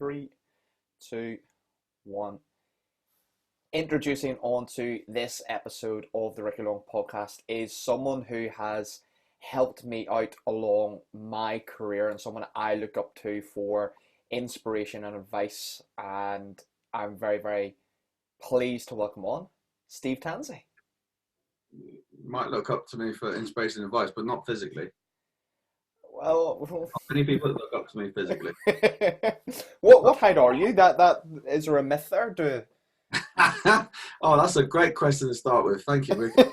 Three, two, one. Introducing onto this episode of the Ricky Long podcast is someone who has helped me out along my career and someone I look up to for inspiration and advice. And I'm very, very pleased to welcome on Steve Tansey. You might look up to me for inspiration and advice, but not physically. Well, not many people look up to me physically. what height are you? That is there a myth there? Oh, that's a great question to start with. Thank you, Ricky.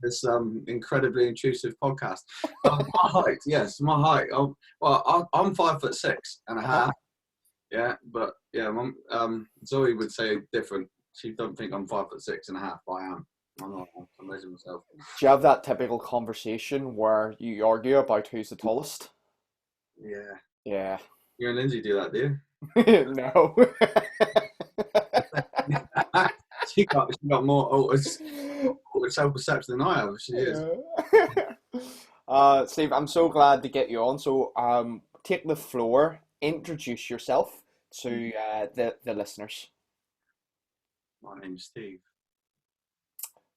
This incredibly intrusive podcast. My height, yes, my height. I'm 5'6" and a half. Yeah, but yeah, Zoe would say different. She don't think I'm 5'6" and a half, but I am. I'm not. I'm raising myself. Do you have that typical conversation where you argue about who's the tallest? Yeah. Yeah. You and Lindsay do that, do you? No. she got more self-perception than I have. She is. Steve, I'm so glad to get you on. So, take the floor. Introduce yourself to the listeners. My name's Steve.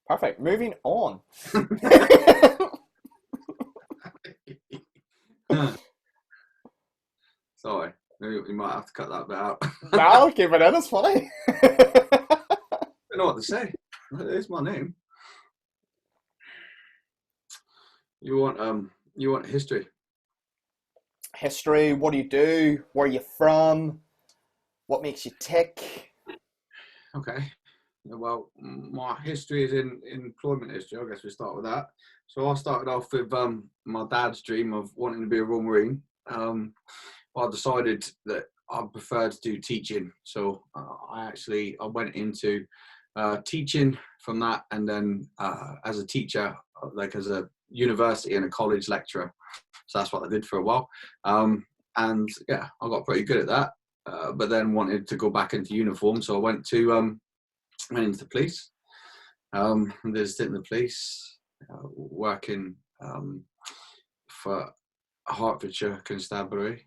Perfect. Moving on. Sorry, you might have to cut that bit out. No, I'll keep it in. It's funny. I don't know what to say. It's my name. You want history? History. What do you do? Where are you from? What makes you tick? Okay. Well, my history is in employment history. I guess we start with that. So I started off with my dad's dream of wanting to be a Royal Marine. I decided that I preferred to do teaching. So I went into teaching from that, and then as a teacher, like as a university and a college lecturer. So that's what I did for a while. And yeah, I got pretty good at that. But then wanted to go back into uniform. So I went into the police. Did a stint in the police, working for Hertfordshire Constabulary,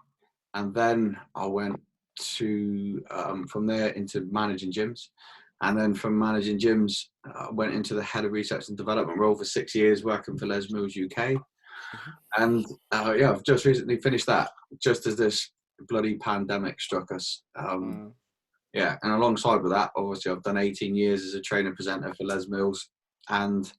and then I went to from there into managing gyms, and then from managing gyms I went into the head of research and development role for 6 years, working for Les Mills UK, and yeah, I've just recently finished that, just as this bloody pandemic struck us. Yeah, and alongside with that, obviously, I've done 18 years as a trainer presenter for Les Mills, and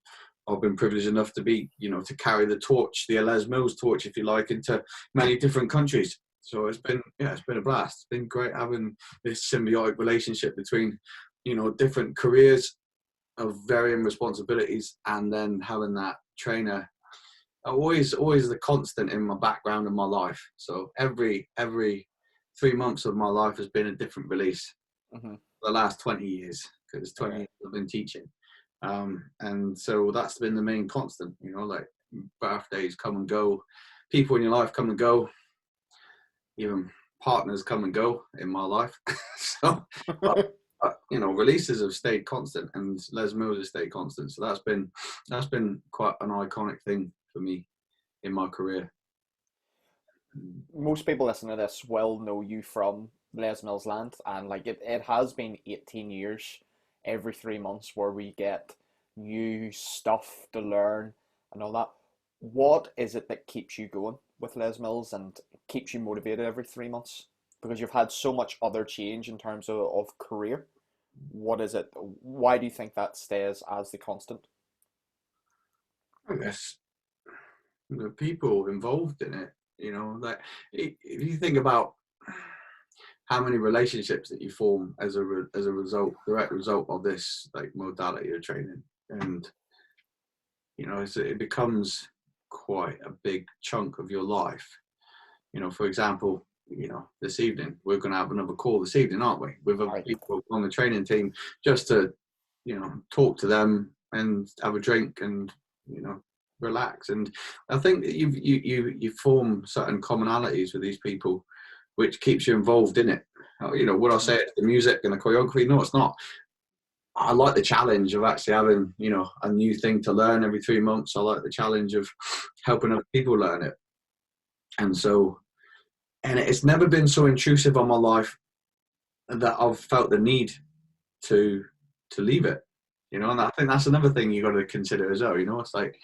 I've been privileged enough to be, to carry the torch, the Les Mills torch, if you like, into many different countries. So it's been a blast. It's been great having this symbiotic relationship between, different careers of varying responsibilities, and then having that trainer always the constant in my background and my life. So every 3 months of my life has been a different release. The last 20 years, because 20 years I've been teaching, and so that's been the main constant. Like birthdays come and go, people in your life come and go, even partners come and go in my life. So releases have stayed constant, and Les Mills has stayed constant. So that's been quite an iconic thing for me in my career. Most people listening to this will know you from Les Mills Land, and like it has been 18 years every 3 months where we get new stuff to learn and all that. What is it that keeps you going with Les Mills and keeps you motivated every 3 months? Because you've had so much other change in terms of career. What is it? Why do you think that stays as the constant? I guess the people involved in it, like if you think about how many relationships that you form as a direct result of this like modality of training, and it becomes quite a big chunk of your life. For example, this evening we're going to have another call this evening, aren't we, with other people on the training team, just to talk to them and have a drink and relax. And I think that you form certain commonalities with these people, which keeps you involved in it. Would I say it's the music and the choreography? No, it's not. I like the challenge of actually having, a new thing to learn every 3 months. I like the challenge of helping other people learn it. And so and it's never been so intrusive on my life that I've felt the need to leave it. You know, and I think that's another thing you got to consider as well. You know, it's like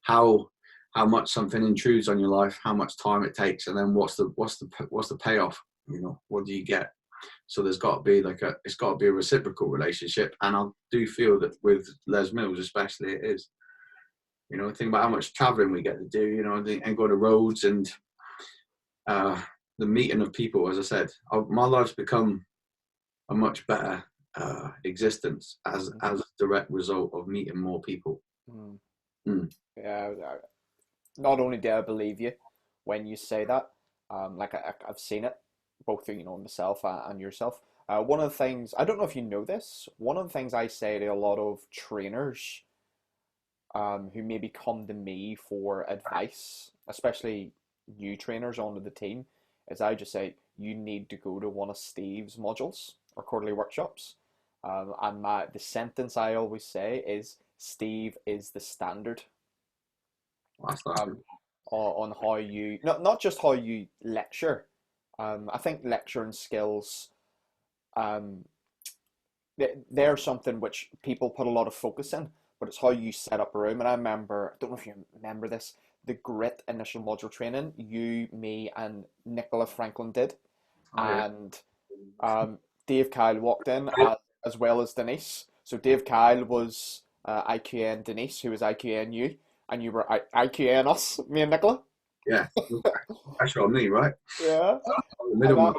how much something intrudes on your life, how much time it takes, and then what's the payoff? You know, what do you get? So there's got to be it's got to be a reciprocal relationship, and I do feel that with Les Mills especially it is. You know, think about how much traveling we get to do, you know, and go to roads and the meeting of people. As I said, my life's become a much better existence as a direct result of meeting more people. Mm. Mm. Yeah, not only do I believe you when you say that, like I've seen it, both you know myself and yourself. One of the things I don't know if you know this. One of the things I say to a lot of trainers, who maybe come to me for advice, especially new trainers onto the team, is I just say you need to go to one of Steve's modules or quarterly workshops. And the sentence I always say is Steve is the standard. That's that. Um, on how you not just how you lecture. I think lecturing skills, um, they're something which people put a lot of focus in, but it's how you set up a room. And I remember, I don't know if you remember this, the grit initial module training you, me, and Nicola Franklin did, Oh yeah. and Dave Kyle walked in as well as Denise. So Dave Kyle was IQN Denise, who was IQN you, and you were IQN us, me and Nicola. Yeah. Pressure on me, right? Yeah. The And I, middleman.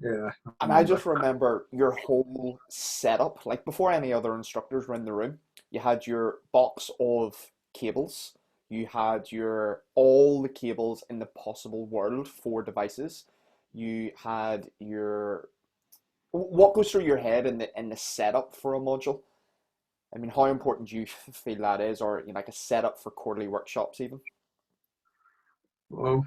Yeah. I and I remember. just remember your whole setup, like before any other instructors were in the room, you had your box of cables, you had your all the cables in the possible world for devices, you had your what goes through your head in the setup for a module. I mean, how important do you feel that is, or you know, like a setup for quarterly workshops even? Well,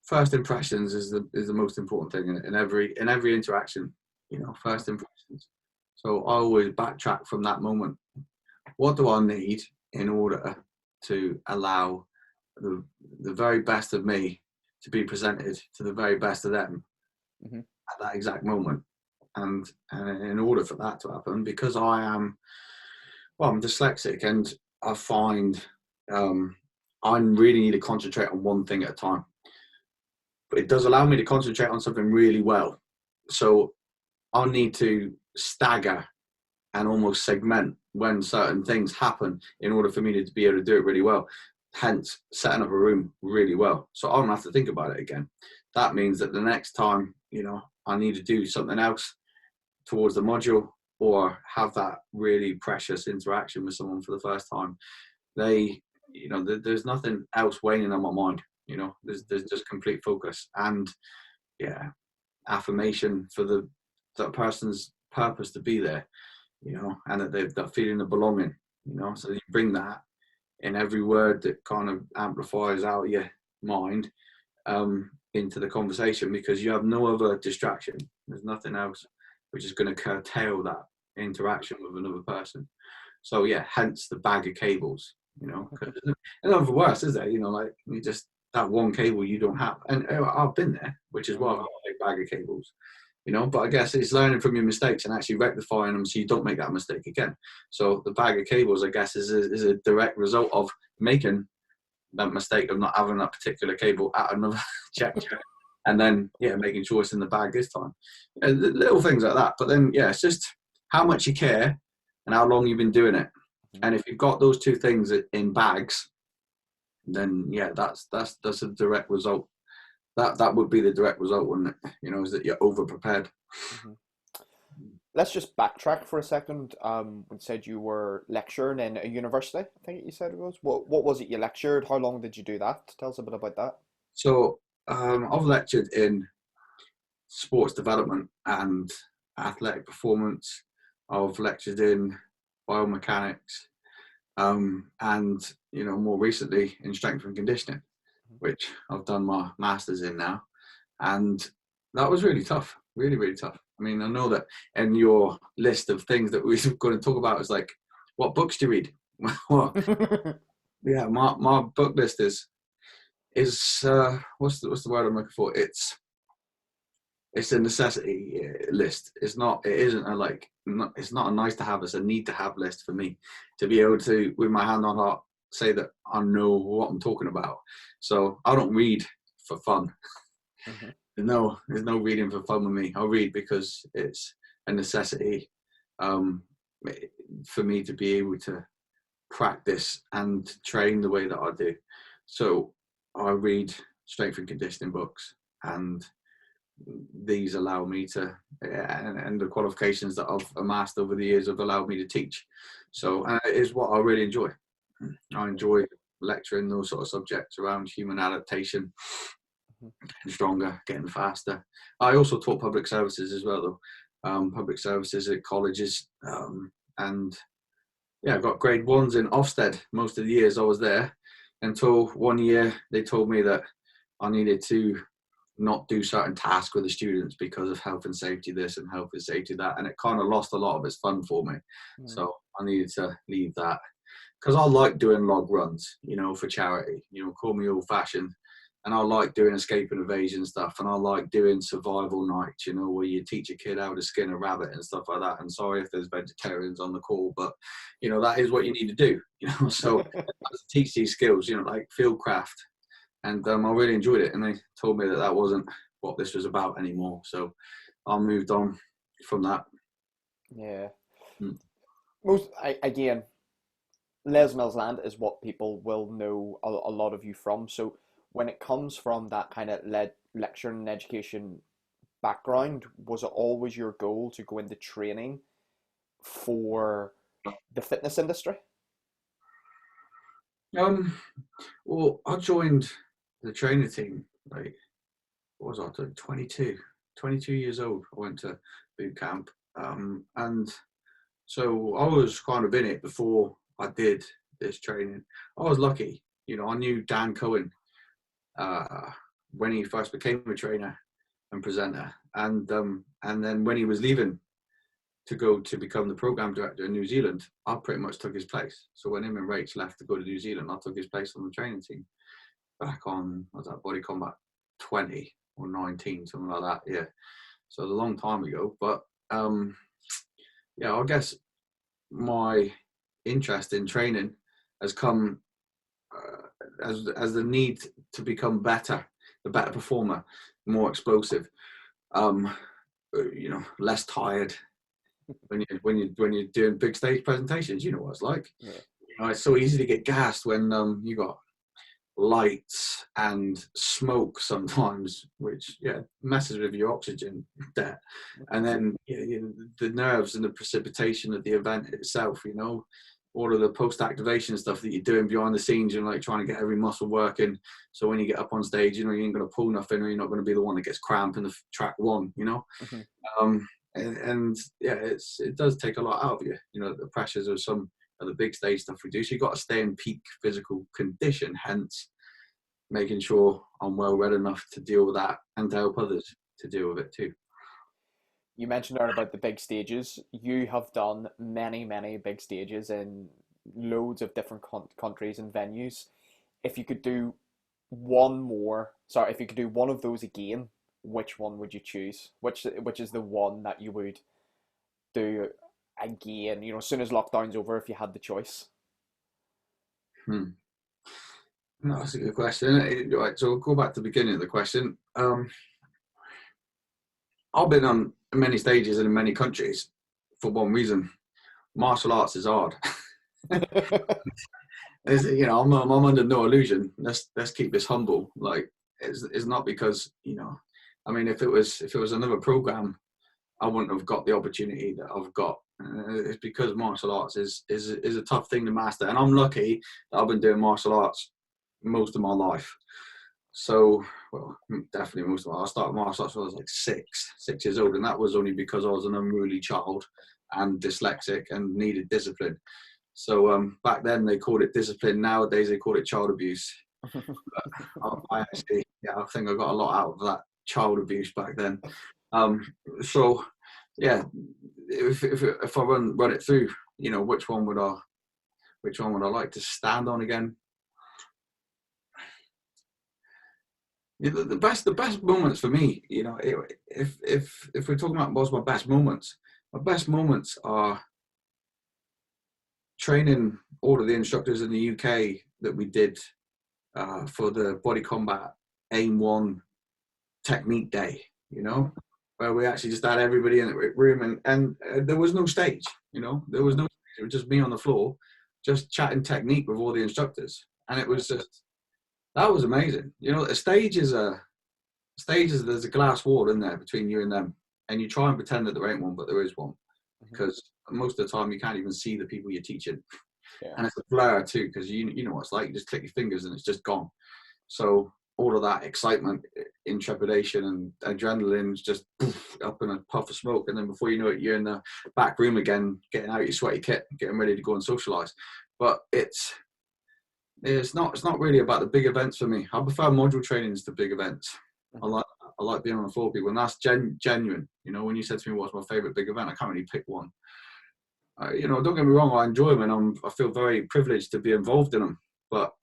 first impressions is the most important thing in every interaction. You know, first impressions. So I always backtrack from that moment. What do I need in order to allow the the very best of me to be presented to the very best of them Hmm. at that exact moment? And in order for that to happen, because I'm dyslexic, and I find um, I really need to concentrate on one thing at a time. But it does allow me to concentrate on something really well. So I'll need to stagger and almost segment when certain things happen in order for me to be able to do it really well. Hence, setting up a room really well. So I don't have to think about it again. That means that the next time, you know, I need to do something else towards the module or have that really precious interaction with someone for the first time, there's nothing else weighing on my mind. You know, there's just complete focus and yeah, affirmation for that person's purpose to be there, you know, and that they've that feeling of belonging, you know. So you bring that in every word that kind of amplifies out your mind into the conversation, because you have no other distraction. There's nothing else which is going to curtail that interaction with another person. So yeah, hence the bag of cables, you know, because there's nothing worse, is there? You know, like you just that one cable you don't have, and I've been there, which is why I've got a big bag of cables, you know. But I guess it's learning from your mistakes and actually rectifying them so you don't make that mistake again. So the bag of cables, I guess, is a direct result of making that mistake of not having that particular cable at another check, and then yeah, making sure it's in the bag this time. Yeah, little things like that. But then yeah, it's just how much you care and how long you've been doing it. And if you've got those two things in bags, then yeah, that's a direct result. That would be the direct result, wouldn't it? You know, is that you're over prepared. Hmm. Let's just backtrack for a second. You said you were lecturing in a university, I think you said it was. What was it you lectured? How long did you do that? Tell us a bit about that. So I've lectured in sports development and athletic performance. I've lectured in biomechanics, and you know, more recently in strength and conditioning, which I've done my masters in now, and that was really tough, really really tough. I mean, I know that in your list of things that we're going to talk about is like, what books do you read? Well, yeah, my book list is what's the word I'm looking for? It's a necessity list. It's not. It isn't a it's not a nice to have. It's a need to have list for me to be able to, with my hand on heart, say that I know what I'm talking about. So I don't read for fun. Mm-hmm. There's no reading for fun with me. I read because it's a necessity for me to be able to practice and train the way that I do. So I read strength and conditioning books, and these allow me to, and the qualifications that I've amassed over the years have allowed me to teach. So it is what I really enjoy. I enjoy lecturing those sort of subjects around human adaptation, getting stronger, getting faster. I also taught public services as well, though. Public services at colleges, and yeah, I got grade ones in Ofsted most of the years I was there, until one year they told me that I needed to not do certain tasks with the students because of health and safety this and health and safety that, and it kind of lost a lot of its fun for me. Mm. So I needed to leave that, because I like doing log runs, for charity. Call me old fashioned, and I like doing escape and evasion stuff, and I like doing survival nights, where you teach a kid how to skin a rabbit and stuff like that. And sorry if there's vegetarians on the call, but that is what you need to do. So I teach these skills, like field craft. And I really enjoyed it, and they told me that wasn't what this was about anymore. So I moved on from that. Yeah. Mm. Again, Les Mills Land is what people will know a lot of you from. So when it comes from that kind of lecture and education background, was it always your goal to go into training for the fitness industry? Well, I joined the training team, like, what was I doing? 22 years old. I went to boot camp. And so I was kind of in it before I did this training. I was lucky. I knew Dan Cohen when he first became a trainer and presenter. And then when he was leaving to go to become the program director in New Zealand, I pretty much took his place. So when him and Rach left to go to New Zealand, I took his place on the training team back on, was that Body Combat 20 or 19, something like that. Yeah. So it was a long time ago. But yeah, I guess my interest in training has come as the need to become better, the better performer, more explosive, less tired. When you're doing big stage presentations, you know what it's like. Yeah. It's so easy to get gassed when you got lights and smoke sometimes, which messes with your oxygen there. And then the nerves and the precipitation of the event itself. All of the post-activation stuff that you're doing behind the scenes, like trying to get every muscle working. So when you get up on stage, you ain't going to pull nothing, or you're not going to be the one that gets cramp in the track one. Mm-hmm. And it does take a lot out of you. The pressures of some of the big stage stuff we do. So you've got to stay in peak physical condition, hence making sure I'm well read enough to deal with that and to help others to deal with it too. You mentioned there about the big stages. You have done many, many big stages in loads of different countries and venues. If you could do if you could do one of those again, which one would you choose? Which is the one that you would do again? As soon as lockdown's over, if you had the choice. No, that's a good question. Right, so we'll go back to the beginning of the question. I've been on many stages and in many countries for one reason. Martial arts is hard. I'm under no illusion. Let's keep this humble. Like, it's not because if it was another program, I wouldn't have got the opportunity that I've got. It's because martial arts is a tough thing to master, and I'm lucky that I've been doing martial arts most of my life. So, well, definitely most of my life. I started martial arts when I was like 6 years old, and that was only because I was an unruly child and dyslexic and needed discipline. So back then they called it discipline. Nowadays they call it child abuse. I think I got a lot out of that child abuse back then. So yeah, if I run it through, which one would I like to stand on again? The best moments for me, if we're talking about what's my best moments are training all of the instructors in the UK that we did for the Body Combat Aim One Technique Day. Hmm. Where we actually just had everybody in the room, and there was no stage. There was no stage. It was just me on the floor, just chatting technique with all the instructors, and it was just that was amazing. A stage is there's a glass wall in there between you and them, and you try and pretend that there ain't one, but there is one, Hmm. because most of the time you can't even see the people you're teaching, Yeah. and it's a blur too, because you know what it's like. You just click your fingers and it's just gone. So all of that excitement, intrepidation, and adrenaline's just up in a puff of smoke, and then before you know it, you're in the back room again, getting out your sweaty kit, getting ready to go and socialise. But it's not really about the big events for me. I prefer module trainings to big events. I Hmm. like I like being on the floor with people, and that's genuine. When you said to me what's my favourite big event, I can't really pick one. Don't get me wrong, I enjoy them, and I feel very privileged to be involved in them. But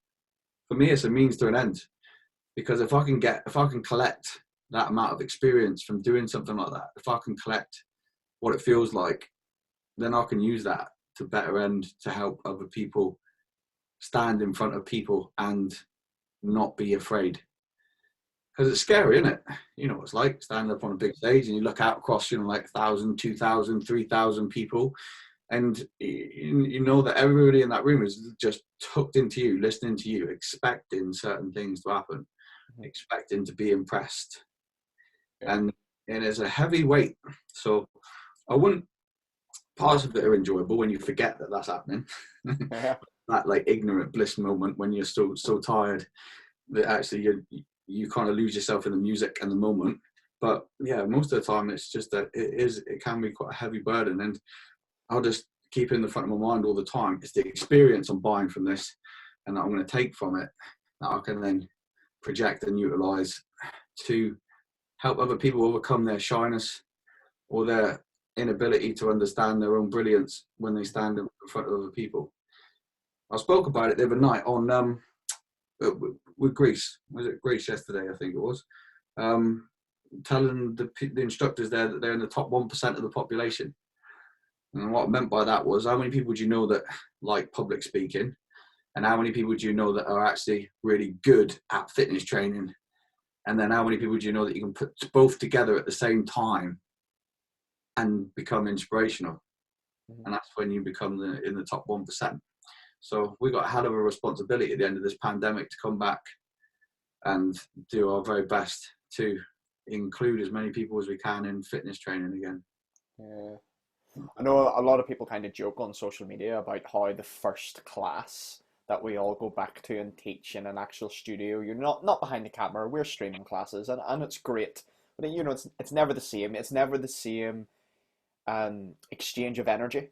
for me, it's a means to an end, because if I can collect that amount of experience from doing something like that, if I can collect what it feels like, then I can use that to better end, to help other people stand in front of people and not be afraid. Because it's scary, isn't it? You know what it's like standing up on a big stage and you look out across, like 1,000, 2,000, 3,000 people, and you know that everybody in that room is just hooked into you, listening to you, expecting certain things to happen, Hmm. expecting to be impressed, Yeah. and it is a heavy weight. So I wouldn't. Parts of it are enjoyable when you forget that that's happening. Yeah. That like ignorant bliss moment when you're so tired that actually you kind of lose yourself in the music and the moment. But yeah, most of the time it's just that it can be quite a heavy burden, and I'll just keep in the front of my mind all the time. It's the experience I'm buying from this, and that I'm going to take from it, that I can then project and utilize to help other people overcome their shyness or their inability to understand their own brilliance when they stand in front of other people. I spoke about it the other night on with Greece. Was it Greece yesterday? I think it was. Um, Telling the instructors there that they're in the top 1% of the population. And what I meant by that was, how many people do you know that like public speaking, and how many people do you know that are actually really good at fitness training, and then how many people do you know that you can put both together at the same time and become inspirational? Hmm. And that's when you become in the top 1%. So we got a hell of a responsibility at the end of this pandemic to come back and do our very best to include as many people as we can in fitness training again. Yeah. I know a lot of people kind of joke on social media about how the first class that we all go back to and teach in an actual studio, you're not behind the camera, we're streaming classes, and it's great. But it's never the same. It's never the same exchange of energy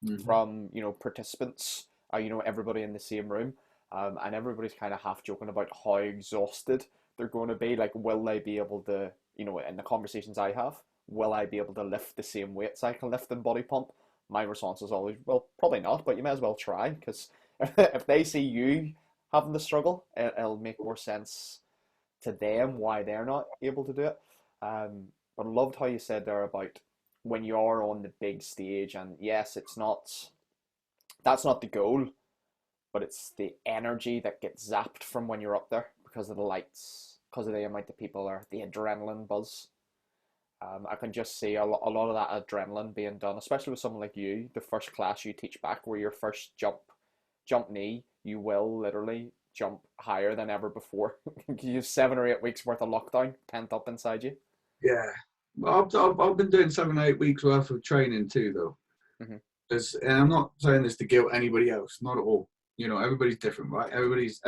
Mm-hmm. from participants, everybody in the same room, and everybody's kind of half joking about how exhausted they're going to be. Like, will they be able to, in the conversations I have, will I be able to lift the same weights I can lift in body pump? My response is always, well, probably not, but you may as well try, because if they see you having to struggle, it'll make more sense to them why they're not able to do it. But I loved how you said there about when you're on the big stage, and yes, that's not the goal, but it's the energy that gets zapped from when you're up there because of the lights, because of the amount of people, or the adrenaline buzz. I can just see a lot of that adrenaline being done, especially with someone like you. The first class you teach back, where your first jump knee, you will literally jump higher than ever before. You have 7 or 8 weeks worth of lockdown pent up inside you. Yeah. Well, I've been doing 7 or 8 weeks worth of training too, though. Hmm. And I'm not saying this to guilt anybody else, not at all. Everybody's different, right? Everybody's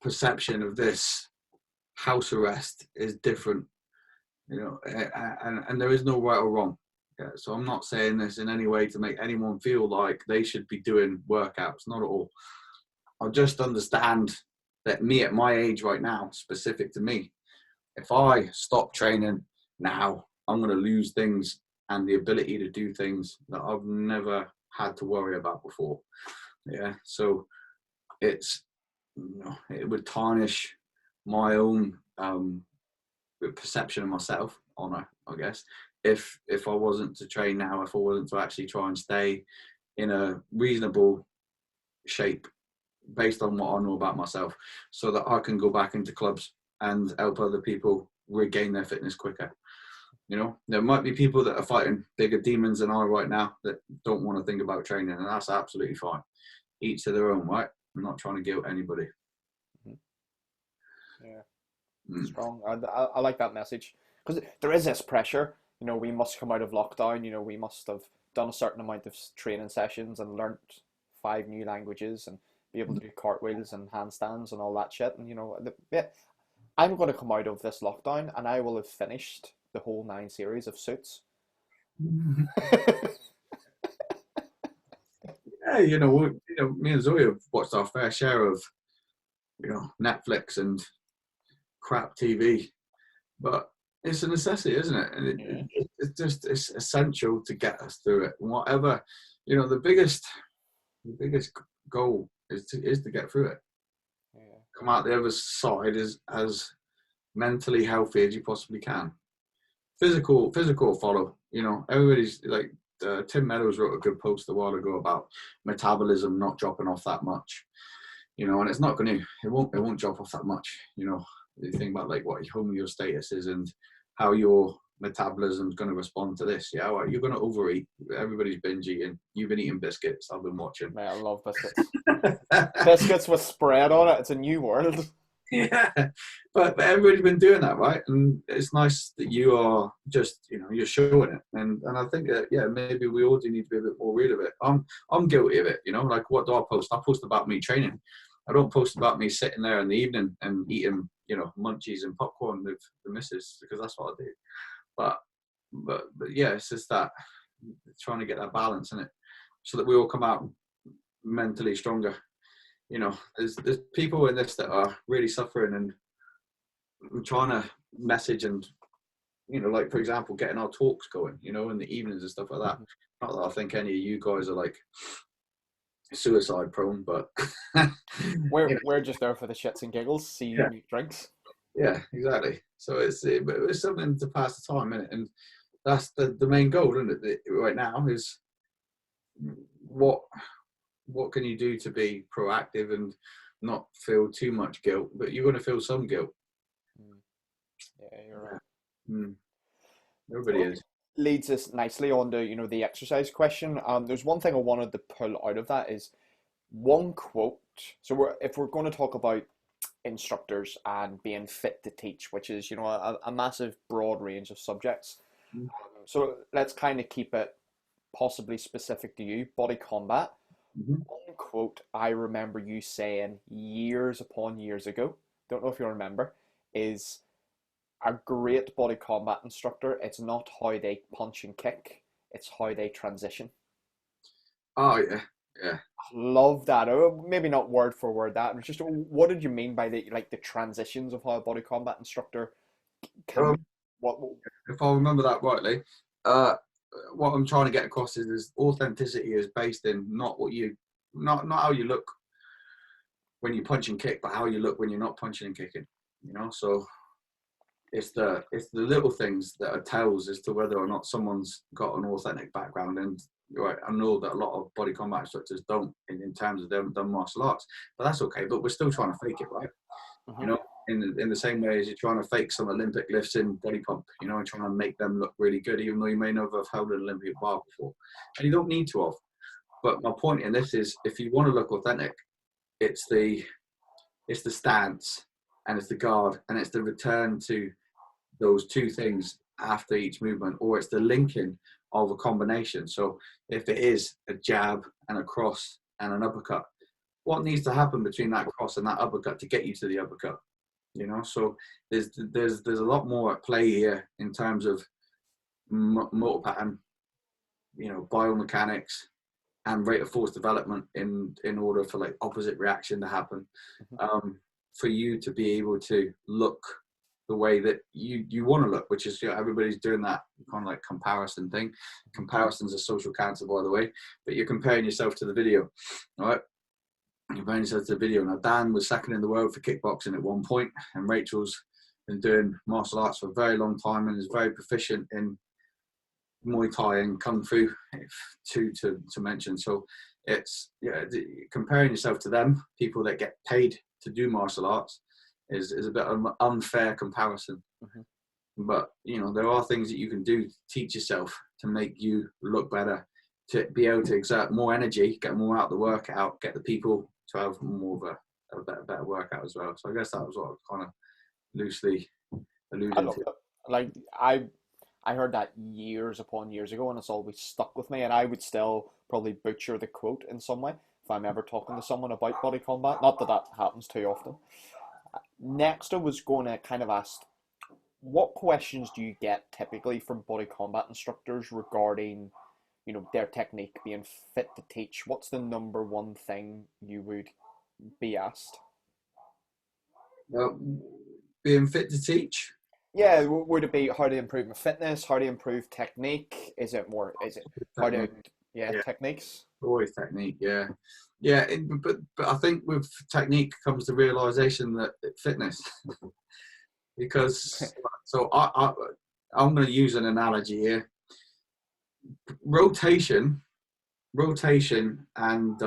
perception of this house arrest is different, and there is no right or wrong. Yeah, so I'm not saying this in any way to make anyone feel like they should be doing workouts, not at all. I just understand that me at my age right now, specific to me, if I stop training now, I'm going to lose things and the ability to do things that I've never had to worry about before. Yeah, so it would tarnish my own perception of myself on, I guess, if I wasn't to train now, if I wasn't to actually try and stay in a reasonable shape based on what I know about myself, so that I can go back into clubs and help other people regain their fitness quicker. You know, there might be people that are fighting bigger demons than I right now that don't want to think about training, and that's absolutely fine. Each to their own, right? I'm not trying to guilt anybody. Yeah, Mm. strong. I like that message because there is this pressure. We must come out of lockdown. We must have done a certain amount of training sessions and learnt 5 new languages and be able to do cartwheels and handstands and all that shit. And yeah, I'm going to come out of this lockdown and I will have finished the whole 9 series of Suits. Yeah, me and Zoe have watched our fair share of, Netflix and crap TV, but it's a necessity, isn't it? And Yeah. it's essential to get us through it. And whatever, the biggest goal is to get through it. Yeah. Come out the other side as mentally healthy as you possibly can. Physical follow. Everybody's like, Tim Meadows wrote a good post a while ago about metabolism not dropping off that much. And it's not going to. It won't drop off that much. You think about like what your homeostasis is and how your metabolism is going to respond to this. Yeah, well, you're going to overeat. Everybody's binge eating. You've been eating biscuits. I've been watching. Mate, I love biscuits. Biscuits with spread on it. It's a new world. Yeah, but everybody's been doing that, right? And it's nice that you are just, you're showing it. And I think that, yeah, maybe we all do need to be a bit more real of it. I'm guilty of it, like what do I post? I post about me training. I don't post about me sitting there in the evening and eating, munchies and popcorn with the missus, because that's what I do. But yeah, it's just that trying to get that balance in it so that we all come out mentally stronger. There's people in this that are really suffering, and I'm trying to message and, like, for example, getting our talks going, in the evenings and stuff like that. Not that I think any of you guys are like suicide prone, but We're just there for the shits and giggles, see yeah, drinks. yeah, exactly. So it's something to pass the time, innit? And that's the main goal, isn't it? Right now is what can you do to be proactive and not feel too much guilt, but you're going to feel some guilt. Yeah, you're right. Everybody is. Leads us nicely on to the exercise question. There's one thing I wanted to pull out of that is one quote. So if we're going to talk about instructors and being fit to teach, which is a massive broad range of subjects. So let's kind of keep it possibly specific to you, body combat. One quote I remember you saying years upon years ago, don't know if you remember, is a great body combat instructor, it's not how they punch and kick, it's how they transition. Oh, yeah. Love that. Maybe not word for word that, but just what did you mean by the transitions of how a body combat instructor can what if I remember that rightly, what I'm trying to get across is authenticity is based in not how you look when you punch and kick, but how you look when you're not punching and kicking. So it's the little things that are tells as to whether or not someone's got an authentic background. And right, I know that a lot of body combat instructors don't in terms of them done martial arts, but that's okay. But we're still trying to fake it, right? In the same way as you're trying to fake some Olympic lifts in body pump, and trying to make them look really good, even though you may never have held an Olympic bar before, and you don't need to have. But my point in this is, if you want to look authentic, it's the stance and it's the guard and it's the return to those two things after each movement, or it's the linking of a combination. So if it is a jab and a cross and an uppercut, what needs to happen between that cross and that uppercut to get you to the uppercut? So there's a lot more at play here in terms of motor pattern, biomechanics and rate of force development in order for like opposite reaction to happen, for you to be able to look the way that you want to look, which is everybody's doing that kind of like comparison thing. Comparison's a social cancer, by the way, but you're comparing yourself to the video, right? You've only said the video. Now, Dan was second in the world for kickboxing at one point, and Rachel's been doing martial arts for a very long time and is very proficient in Muay Thai and Kung Fu, to mention. So it's, yeah, comparing yourself to them, people that get paid to do martial arts, is a bit of an unfair comparison. Mm-hmm. But, you know, there are things that you can do to teach yourself to make you look better, to be able to exert more energy, get more out of the workout, get the people to have more of a better workout as well. So I guess that was what I was kind of loosely alluding to. Like, I heard that years upon years ago, and it's always stuck with me. And I would still probably butcher the quote in some way if I'm ever talking to someone about body combat. Not that that happens too often. Next, I was going to kind of ask, what questions do you get typically from body combat instructors regarding, you know, their technique, being fit to teach? What's the number one thing you would be asked? Well, being fit to teach. Yeah, would it be how to improve my fitness, how to improve technique? Is it how to, yeah, techniques? Always technique, yeah. Yeah, but I think with technique comes the realization that fitness, because, so I'm going to use an analogy here. Rotation and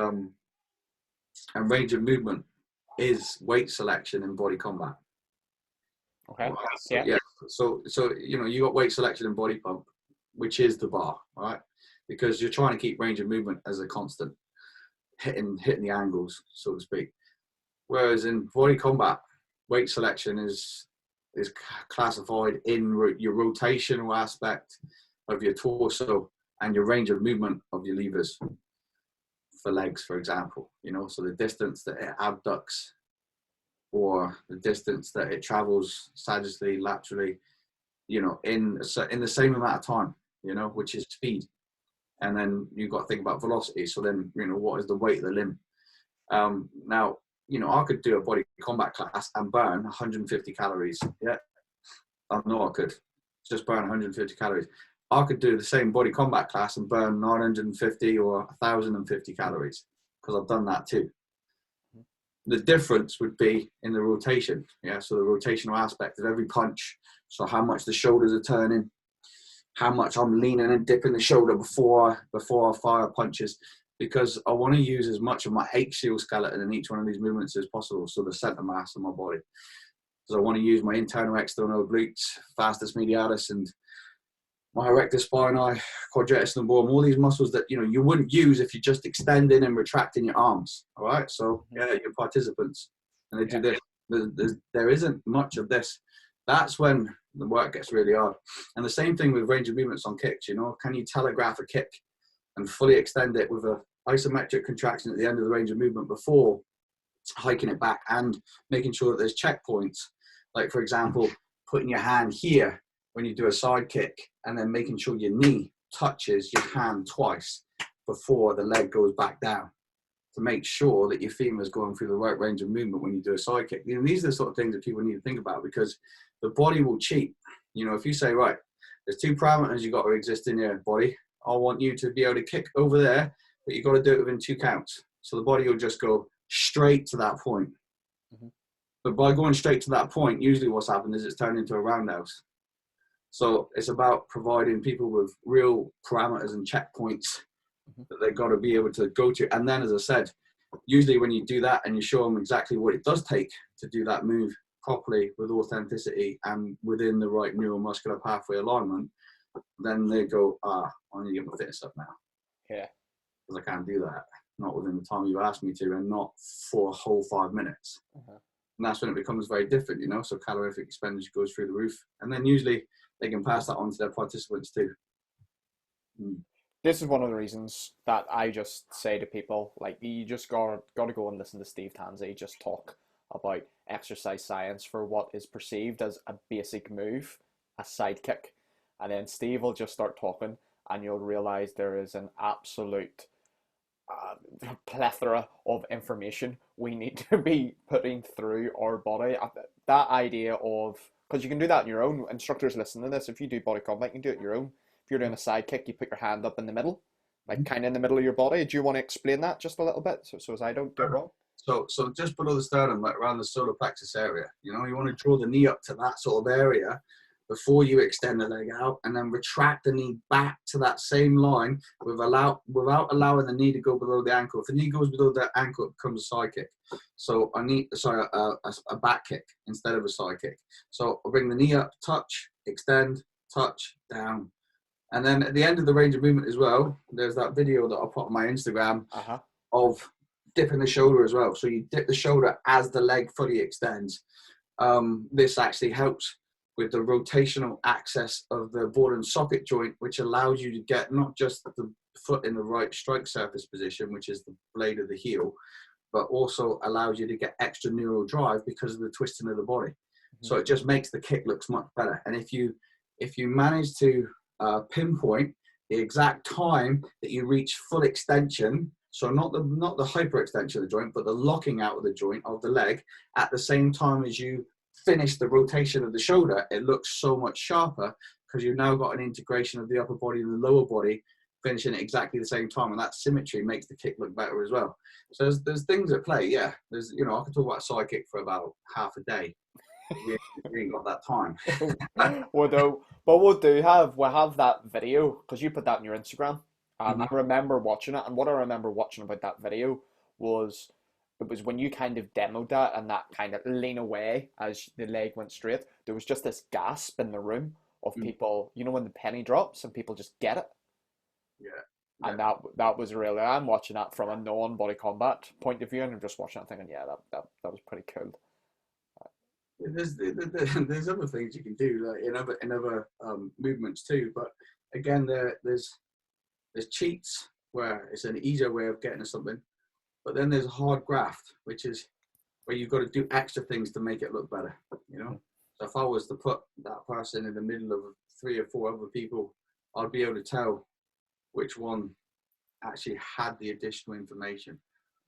range of movement is weight selection in body combat. Okay. Right? So, yeah. So you know, you got weight selection and body pump, which is the bar, right? Because you're trying to keep range of movement as a constant, hitting the angles, so to speak. Whereas in body combat, weight selection is classified in your rotational aspect of your torso and your range of movement of your levers for legs, for example. You know, so the distance that it abducts, or the distance that it travels sagittally, laterally, you know, in the same amount of time, you know, which is speed. And then you've got to think about velocity. So then, you know, what is the weight of the limb? Now, you know, I could do a body combat class and burn 150 calories. Yeah, I know I could just burn 150 calories. I could do the same body combat class and burn 950 or 1,050 calories, because I've done that too. The difference would be in the rotation. Yeah, so the rotational aspect of every punch. So how much the shoulders are turning, how much I'm leaning and dipping the shoulder before I fire punches, because I want to use as much of my HCL skeleton in each one of these movements as possible. So the center mass of my body. So I want to use my internal, external glutes, vastus medialis, and my erector spinae, quadratus lumborum, all these muscles that, you know, you wouldn't use if you're just extending and retracting your arms. All right. So yeah, your participants, and they do this. There isn't much of this. That's when the work gets really hard. And the same thing with range of movements on kicks. You know, can you telegraph a kick and fully extend it with a isometric contraction at the end of the range of movement before hiking it back, and making sure that there's checkpoints, like, for example, putting your hand here when you do a side kick, and then making sure your knee touches your hand twice before the leg goes back down, to make sure that your femur is going through the right range of movement when you do a side kick. You know, these are the sort of things that people need to think about, because the body will cheat. You know, if you say, right, there's two parameters you've got to exist in your body. I want you to be able to kick over there, but you've got to do it within 2 counts. So the body will just go straight to that point. Mm-hmm. But by going straight to that point, usually what's happened is it's turned into a roundhouse. So it's about providing people with real parameters and checkpoints that they've got to be able to go to. And then, as I said, usually when you do that and you show them exactly what it does take to do that move properly with authenticity and within the right neuromuscular pathway alignment, then they go, I need to get my fitness up now. Yeah. Because I can't do that. Not within the time you asked me to, and not for a whole 5 minutes. And that's when it becomes very different, you know, so calorific expenditure goes through the roof. And then usually they can pass that on to their participants too. This is one of the reasons that I just say to people, like, you just got to go and listen to Steve Tansey just talk about exercise science for what is perceived as a basic move, a sidekick. And then Steve will just start talking, and you'll realize there is an absolute plethora of information we need to be putting through our body. That idea of, because you can do that on your own. Instructors listening to this, if you do body combat, you can do it on your own. If you're doing a side kick, you put your hand up in the middle, like kind of in the middle of your body. Do you want to explain that just a little bit, so as I don't do it wrong? So just below the sternum, like around the solar plexus area, you want to draw the knee up to that sort of area before you extend the leg out, and then retract the knee back to that same line without allowing the knee to go below the ankle. If the knee goes below the ankle, it becomes a side kick. So a back kick instead of a side kick. So I'll bring the knee up, touch, extend, touch, down. And then at the end of the range of movement as well, there's that video that I'll put on my Instagram of dipping the shoulder as well. So you dip the shoulder as the leg fully extends. This actually helps with the rotational access of the ball and socket joint, which allows you to get not just the foot in the right strike surface position, which is the blade of the heel, but also allows you to get extra neural drive because of the twisting of the body. So it just makes the kick looks much better. And if you manage to pinpoint the exact time that you reach full extension, so not the hyperextension of the joint, but the locking out of the joint of the leg at the same time as you finish the rotation of the shoulder, it looks so much sharper because you've now got an integration of the upper body and the lower body finishing at exactly the same time, and that symmetry makes the kick look better as well. So there's things at play. Yeah, there's I can talk about a side kick for about half a day. We ain't got that time. We'll have that video because you put that in your Instagram. I remember watching it, and what I remember watching about that video was it was when you kind of demoed that and that kind of lean away as the leg went straight. There was just this gasp in the room of people, when the penny drops and people just get it. Yeah. And that was really, I'm watching that from a non-body combat point of view, and I'm just watching it thinking, yeah, that was pretty cool. There's other things you can do like in other movements too, but again, there's cheats where it's an easier way of getting to something, but then there's a hard graft, which is where you've got to do extra things to make it look better. So if I was to put that person in the middle of 3 or 4 other people, I'd be able to tell which one actually had the additional information.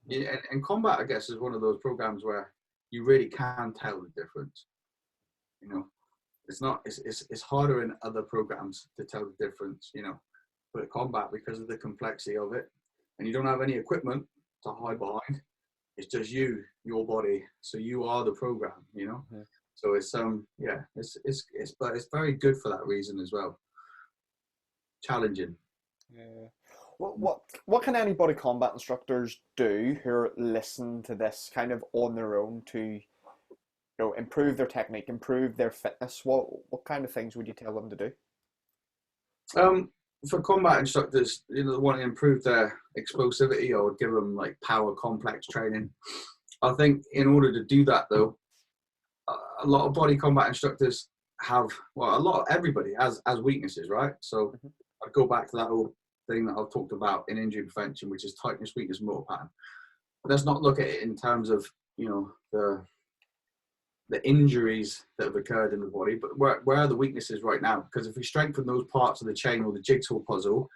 And combat, I guess, is one of those programs where you really can tell the difference. It's harder in other programs to tell the difference, but combat, because of the complexity of it, and you don't have any equipment to hide behind, it's just your body, so you are the program. So it's but it's very good for that reason as well. Challenging. Yeah. What can any body combat instructors do who are listening to this kind of on their own to improve their technique, improve their fitness? What kind of things would you tell them to do? For combat instructors, want to improve their explosivity, or give them like power complex training. I think in order to do that, though, a lot of body combat instructors everybody has weaknesses, right? So I'd go back to that whole thing that I've talked about in injury prevention, which is tightness, weakness, motor pattern. Let's not look at it in terms of the injuries that have occurred in the body, but where are the weaknesses right now? Because if we strengthen those parts of the chain or the jigsaw puzzle,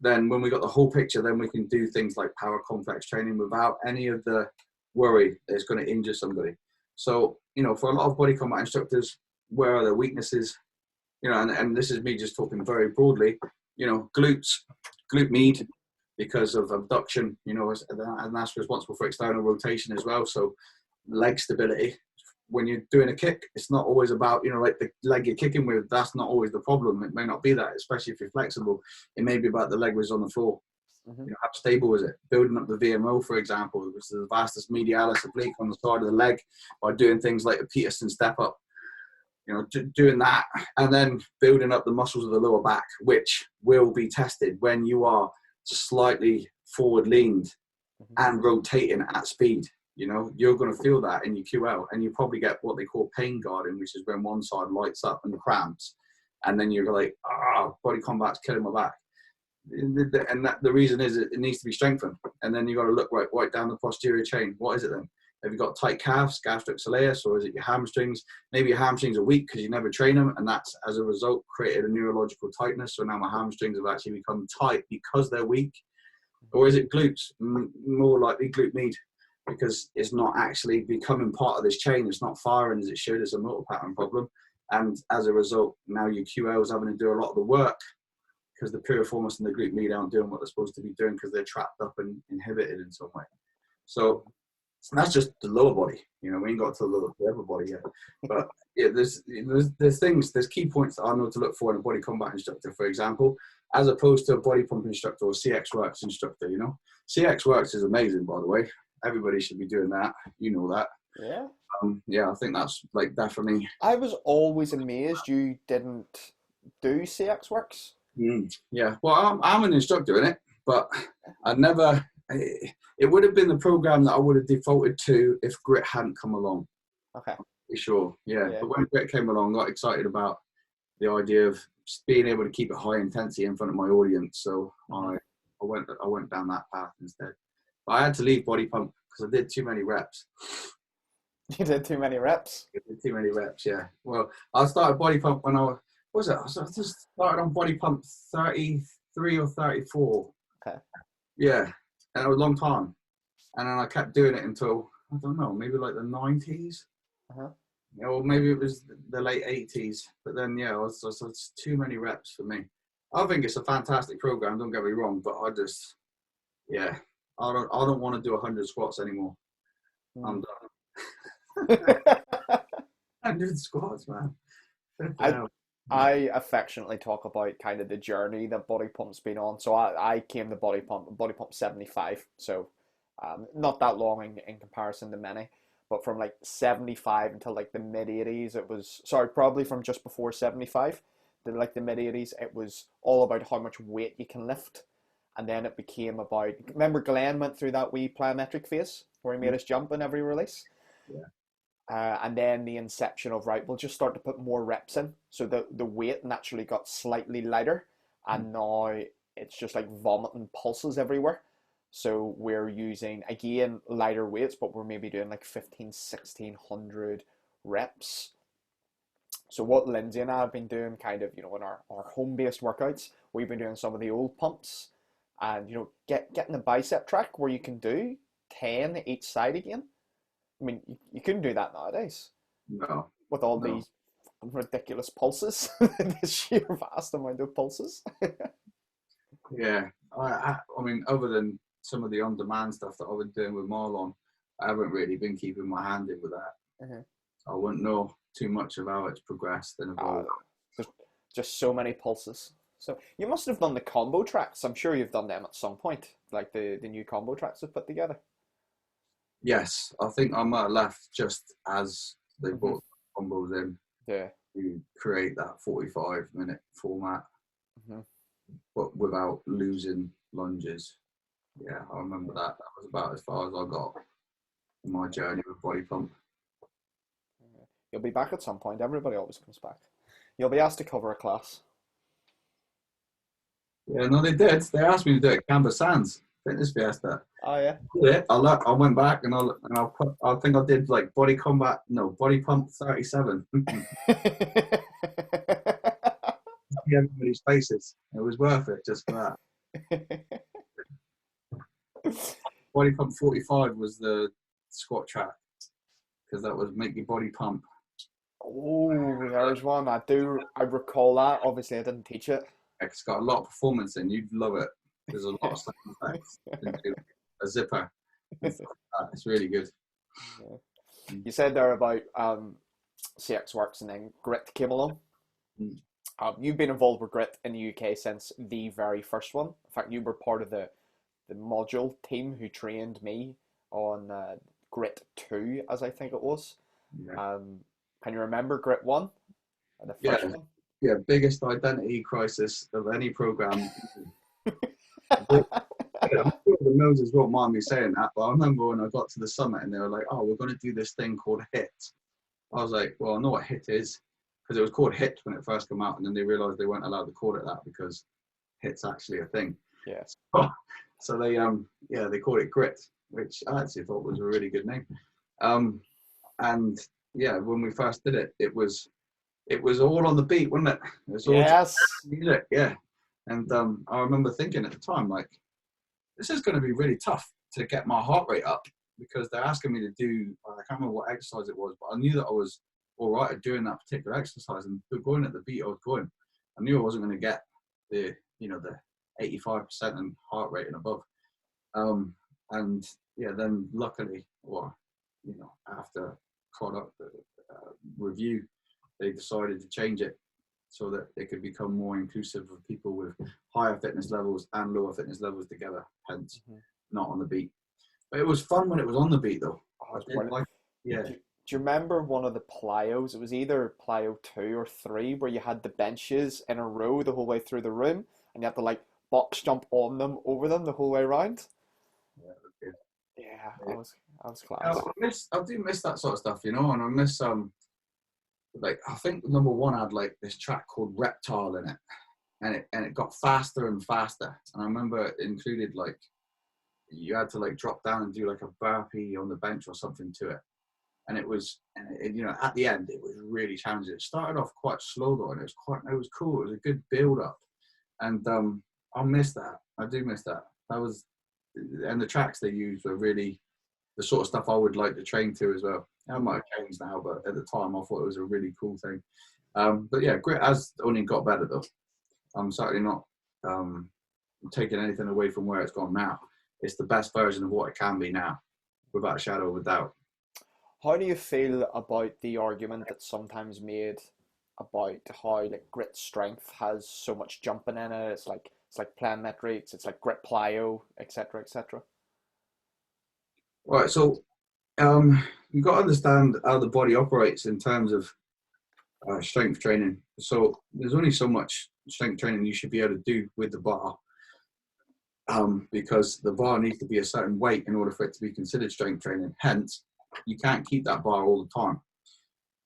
then when we got the whole picture, then we can do things like power complex training without any of the worry that it's going to injure somebody. So, for a lot of body combat instructors, where are their weaknesses? And this is me just talking very broadly, glute med, because of abduction, and that's responsible for external rotation as well. So leg stability. When you're doing a kick, it's not always about, like the leg you're kicking with, that's not always the problem. It may not be that, especially if you're flexible. It may be about the leg was on the floor. How stable is it? Building up the VMO, for example, which is the vastus medialis oblique on the side of the leg, by doing things like a Peterson step up, doing that, and then building up the muscles of the lower back, which will be tested when you are slightly forward leaned and rotating at speed. You're going to feel that in your QL, and you probably get what they call pain guarding, which is when one side lights up and cramps, and then you're like, body combat's killing my back. And the reason is it needs to be strengthened. And then you got to look right down the posterior chain. What is it then? Have you got tight calves, gastric soleus, or is it your hamstrings? Maybe your hamstrings are weak because you never train them, and that's as a result created a neurological tightness. So now my hamstrings have actually become tight because they're weak. Or is it glutes? More likely glute med, because it's not actually becoming part of this chain. It's not firing as it should. It's a motor pattern problem. And as a result, now your QL is having to do a lot of the work because the piriformis and the glute med aren't doing what they're supposed to be doing because they're trapped up and inhibited in some way. So And that's just the lower body. You know, we ain't got to the upper body yet. But yeah, there's things, there's key points that I know to look for in a body combat instructor, for example, as opposed to a body pump instructor or CX Works instructor. You know, CX Works is amazing, by the way. Everybody should be doing that. You know that. Yeah. Yeah, I think that's like definitely. I was always amazed you didn't do CX Works. Yeah, well, I'm an instructor in it, but I never. It would have been the program that I would have defaulted to if Grit hadn't come along. Okay. For sure, yeah. Yeah. But when Grit came along, I got excited about the idea of just being able to keep it high intensity in front of my audience. So I went down that path instead. But I had to leave body pump because I did too many reps. You did too many reps. I did too many reps, yeah. Well, I started body pump when I just started on body pump 33 or 34. Okay. Yeah, and it was a long time. And then I kept doing it until, I don't know, maybe like the 90s. Uh-huh. Or maybe it was the late 80s. But then, yeah, it's too many reps for me. I think it's a fantastic program, don't get me wrong, but I just, yeah, I don't want to do 100 squats anymore. I'm done. 100 squats, man. I affectionately talk about kind of the journey that body pump's been on. So I came to body pump 75. So not that long in comparison to many, but from like 75 until like the mid 80s, it was, sorry, probably from just before 75 to like the mid 80s, it was all about how much weight you can lift. And then it became about, remember Glenn went through that wee plyometric phase where he made us jump in every release? Yeah. And then the inception of, right, we'll just start to put more reps in. So the weight naturally got slightly lighter, and now it's just like vomiting pulses everywhere. So we're using, again, lighter weights, but we're maybe doing like 1,600 reps. So what Lindsay and I have been doing kind of, in our home-based workouts, we've been doing some of the old pumps and, getting a bicep track where you can do 10 each side again. I mean, you couldn't do that nowadays. No. With all these ridiculous pulses, the sheer vast amount of pulses. Yeah, I mean, other than some of the on-demand stuff that I've been doing with Marlon, I haven't really been keeping my hand in with that. Mm-hmm. I wouldn't know too much of how it's progressed and evolved. There's just so many pulses. So you must have done the combo tracks. I'm sure you've done them at some point, like the new combo tracks they've put together. Yes, I think I might have left just as they brought combos in to create that 45-minute format, but without losing lunges. Yeah, I remember that. That was about as far as I got in my journey with body pump. You'll be back at some point. Everybody always comes back. You'll be asked to cover a class. Yeah, no, they did. They asked me to do it at Canvas Sands Fitness Fiesta. Oh yeah. Yeah, I went back and I think I did like body pump 37. Everybody's faces. It was worth it just for that. Body pump 45 was the squat track because that was make your body pump. Oh, there's one. I recall that. Obviously, I didn't teach it. It's got a lot of performance in. You'd love it. There's a lot of sound effects. A zipper. It's really good. Yeah. You said there about CX Works and then Grit came along. You've been involved with Grit in the UK since the very first one. In fact, you were part of the module team who trained me on Grit 2, as I think it was. Yeah. Can you remember Grit 1? The first one? Yeah, biggest identity crisis of any program. I'm sure the Moses won't mind me saying that, but I remember when I got to the summit and they were like, "Oh, we're going to do this thing called HIT." I was like, "Well, I know what HIT is," because it was called HIT when it first came out, and then they realised they weren't allowed to call it that because HIT's actually a thing. Yeah. So they they called it Grit, which I actually thought was a really good name. And yeah, when we first did it, it was all on the beat, wasn't it? It was all music, yeah. And I remember thinking at the time, like, this is going to be really tough to get my heart rate up because they're asking me to do, I can't remember what exercise it was, but I knew that I was all right at doing that particular exercise and going at the beat I was going. I knew I wasn't going to get the 85% and heart rate and above. And yeah, then luckily, or after product review, they decided to change it so that it could become more inclusive of people with higher fitness levels and lower fitness levels together, hence not on the beat. But it was fun when it was on the beat, though. Oh, I it's did brilliant. like, yeah. Do you remember one of the plyos? It was either plyo 2 or 3 where you had the benches in a row the whole way through the room and you had to like box jump on them, over them the whole way around. Yeah, it was good. Yeah, Yeah. I was class. I do miss that sort of stuff, and I miss like I think number one had like this track called Reptile in it, and it got faster and faster. And I remember it included like you had to like drop down and do like a burpee on the bench or something to it. And it was, at the end, it was really challenging. It started off quite slow though, and it was cool. It was a good build up, and I miss that. I do miss that. And the tracks they used were really the sort of stuff I would like to train to as well. That might have changed now, but at the time I thought it was a really cool thing. But yeah, grit has only got better though. I'm certainly not taking anything away from where it's gone now. It's the best version of what it can be now, without a shadow of a doubt. How do you feel about the argument that's sometimes made about how like grit strength has so much jumping in it? It's like plyometrics, it's like grit plyo, etc., etc. Right, so you've got to understand how the body operates in terms of strength training. So there's only so much strength training you should be able to do with the bar, because the bar needs to be a certain weight in order for it to be considered strength training. Hence, you can't keep that bar all the time.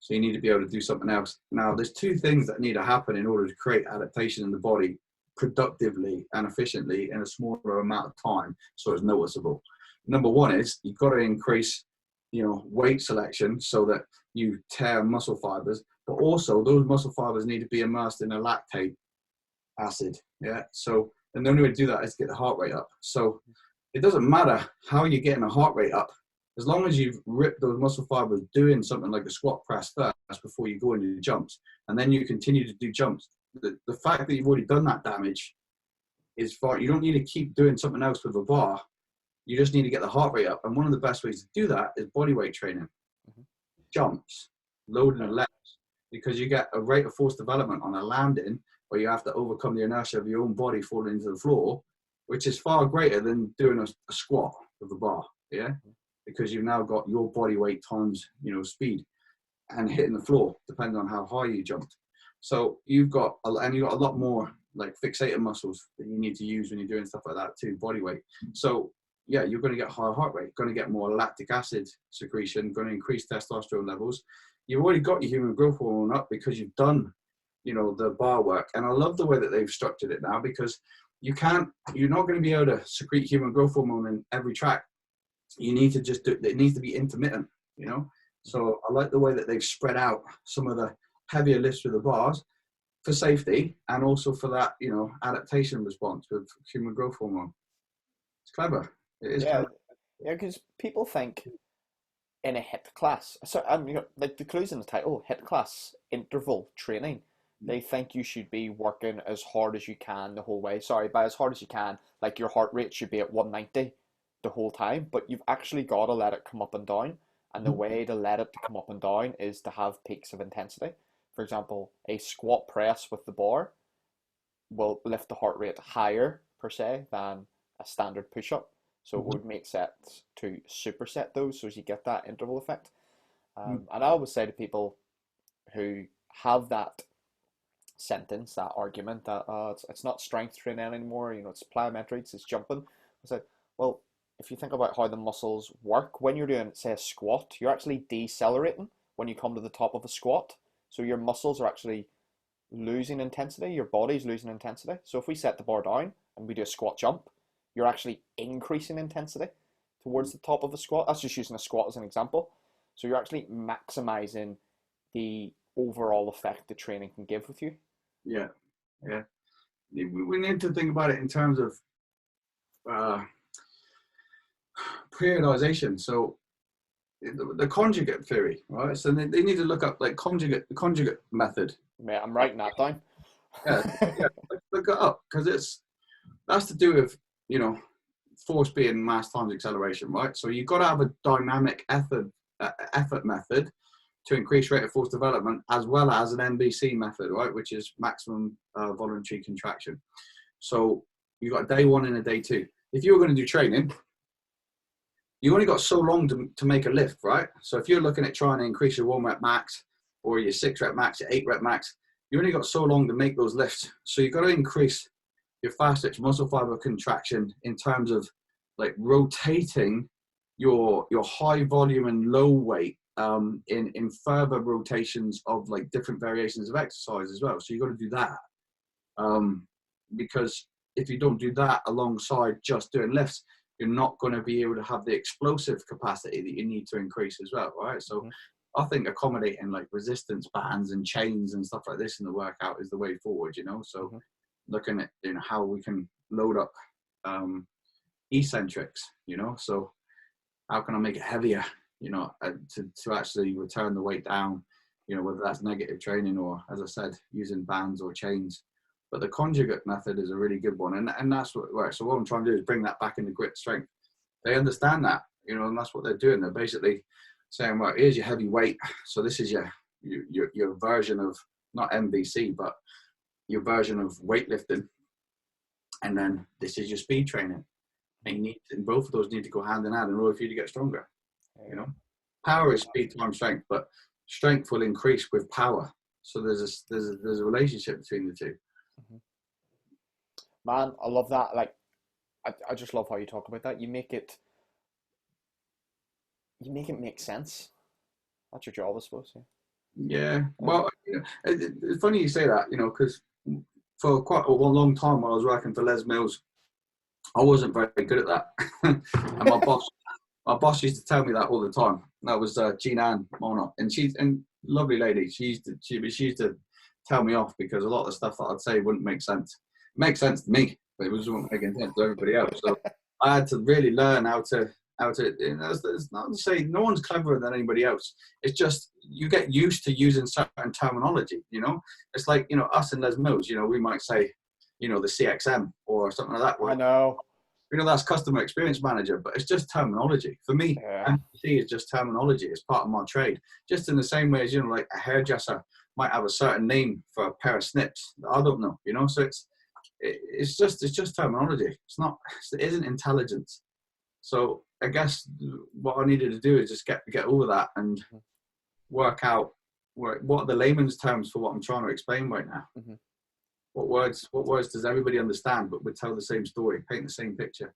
So you need to be able to do something else. Now, there's two things that need to happen in order to create adaptation in the body productively and efficiently in a smaller amount of time so it's noticeable. Number one is you've got to increase, weight selection so that you tear muscle fibers, but also those muscle fibers need to be immersed in a lactate acid. Yeah. So, and the only way to do that is get the heart rate up. So it doesn't matter how you're getting the heart rate up, as long as you've ripped those muscle fibers doing something like a squat press first before you go into jumps, and then you continue to do jumps. The fact that you've already done that damage is fine. You don't need to keep doing something else with a bar. You just need to get the heart rate up. And one of the best ways to do that is body weight training. Jumps, loading the legs, because you get a rate of force development on a landing where you have to overcome the inertia of your own body falling into the floor, which is far greater than doing a squat with a bar. Yeah. Because you've now got your body weight times, speed and hitting the floor, depending on how high you jumped. So you've got a lot more like fixated muscles that you need to use when you're doing stuff like that too, body weight. So yeah, you're going to get higher heart rate, going to get more lactic acid secretion, going to increase testosterone levels. You've already got your human growth hormone up because you've done, the bar work. And I love the way that they've structured it now, because you're not going to be able to secrete human growth hormone in every track. You need to just it needs to be intermittent, So I like the way that they've spread out some of the heavier lifts with the bars for safety and also for that, adaptation response with human growth hormone. It's clever. It is Yeah, clever. yeah, because people think in a HIIT class, so like the clues in the title, HIIT class interval training. They think you should be working as hard as you can the whole way. Sorry, by as hard as you can, like your heart rate should be at 190 the whole time, but you've actually got to let it come up and down. And the way to let it come up and down is to have peaks of intensity. For example, a squat press with the bar will lift the heart rate higher per se than a standard push up. So it would make sense to superset those so as you get that interval effect. And I always say to people who have that sentence, that argument that it's not strength training anymore, it's plyometrics, it's jumping. I said, well, if you think about how the muscles work, when you're doing, say, a squat, you're actually decelerating when you come to the top of a squat. So your muscles are actually losing intensity, your body's losing intensity. So if we set the bar down and we do a squat jump, you're actually increasing intensity towards the top of the squat. That's just using a squat as an example. So you're actually maximizing the overall effect the training can give with you. Yeah, yeah. We need to think about it in terms of periodization. So the conjugate theory, right? So they need to look up like the conjugate method. Mate, I'm writing that down. Yeah, yeah. Look it up, because that's to do with force being mass times acceleration, right? So you've got to have a dynamic effort method to increase rate of force development, as well as an MVC method, right, which is maximum voluntary contraction. So you've got a day one and a day two. If you're going to do training, you only got so long to make a lift, right? So if you're looking at trying to increase your 1 rep max or your 6 rep max, your 8 rep max, you only got so long to make those lifts. So you've got to increase your fast twitch muscle fiber contraction in terms of like rotating your high volume and low weight in further rotations of like different variations of exercise as well. So you've got to do that because if you don't do that alongside just doing lifts, you're not going to be able to have the explosive capacity that you need to increase as well, right? So I think accommodating like resistance bands and chains and stuff like this in the workout is the way forward, you know? So looking at, you know, how we can load up eccentrics, you know? So how can I make it heavier, you know, to actually return the weight down, you know, whether that's negative training or, as I said, using bands or chains. But the conjugate method is a really good one. And that's what works. So what I'm trying to do is bring that back into grit strength. They understand that, you know, and that's what they're doing. They're basically saying, well, here's your heavy weight. So this is your version of, not MVC, but your version of weightlifting. And then this is your speed training. And both of those need to go hand in hand in order for you to get stronger. You know, power is speed times strength, but strength will increase with power. So there's a relationship between the two. Man, I love that. Like, I just love how you talk about that. You make it make sense. That's your job, I suppose. Yeah. Well, you know, it's funny you say that, you know, because for quite a long time while I was working for Les Mills, I wasn't very good at that. And my boss used to tell me that all the time. That was Jean Ann Mona, and she's a lovely lady. She used to tell me off because a lot of the stuff that I'd say wouldn't make sense. It makes sense to me, but it wasn't making sense to everybody else. So I had to really learn how to. You know, it's not to say no one's cleverer than anybody else. It's just you get used to using certain terminology. You know, it's like, you know, us and Les Mills. You know, we might say, you know, the CXM or something like that. I know. You know, that's customer experience manager, but it's just terminology. For me, MPC is just terminology. It's part of my trade. Just in the same way as, you know, like a hairdresser might have a certain name for a pair of snips. I don't know, you know, so it's just terminology. It isn't intelligence. So I guess what I needed to do is just get over that and work out what are the layman's terms for what I'm trying to explain right now. What words does everybody understand, but would tell the same story, paint the same picture?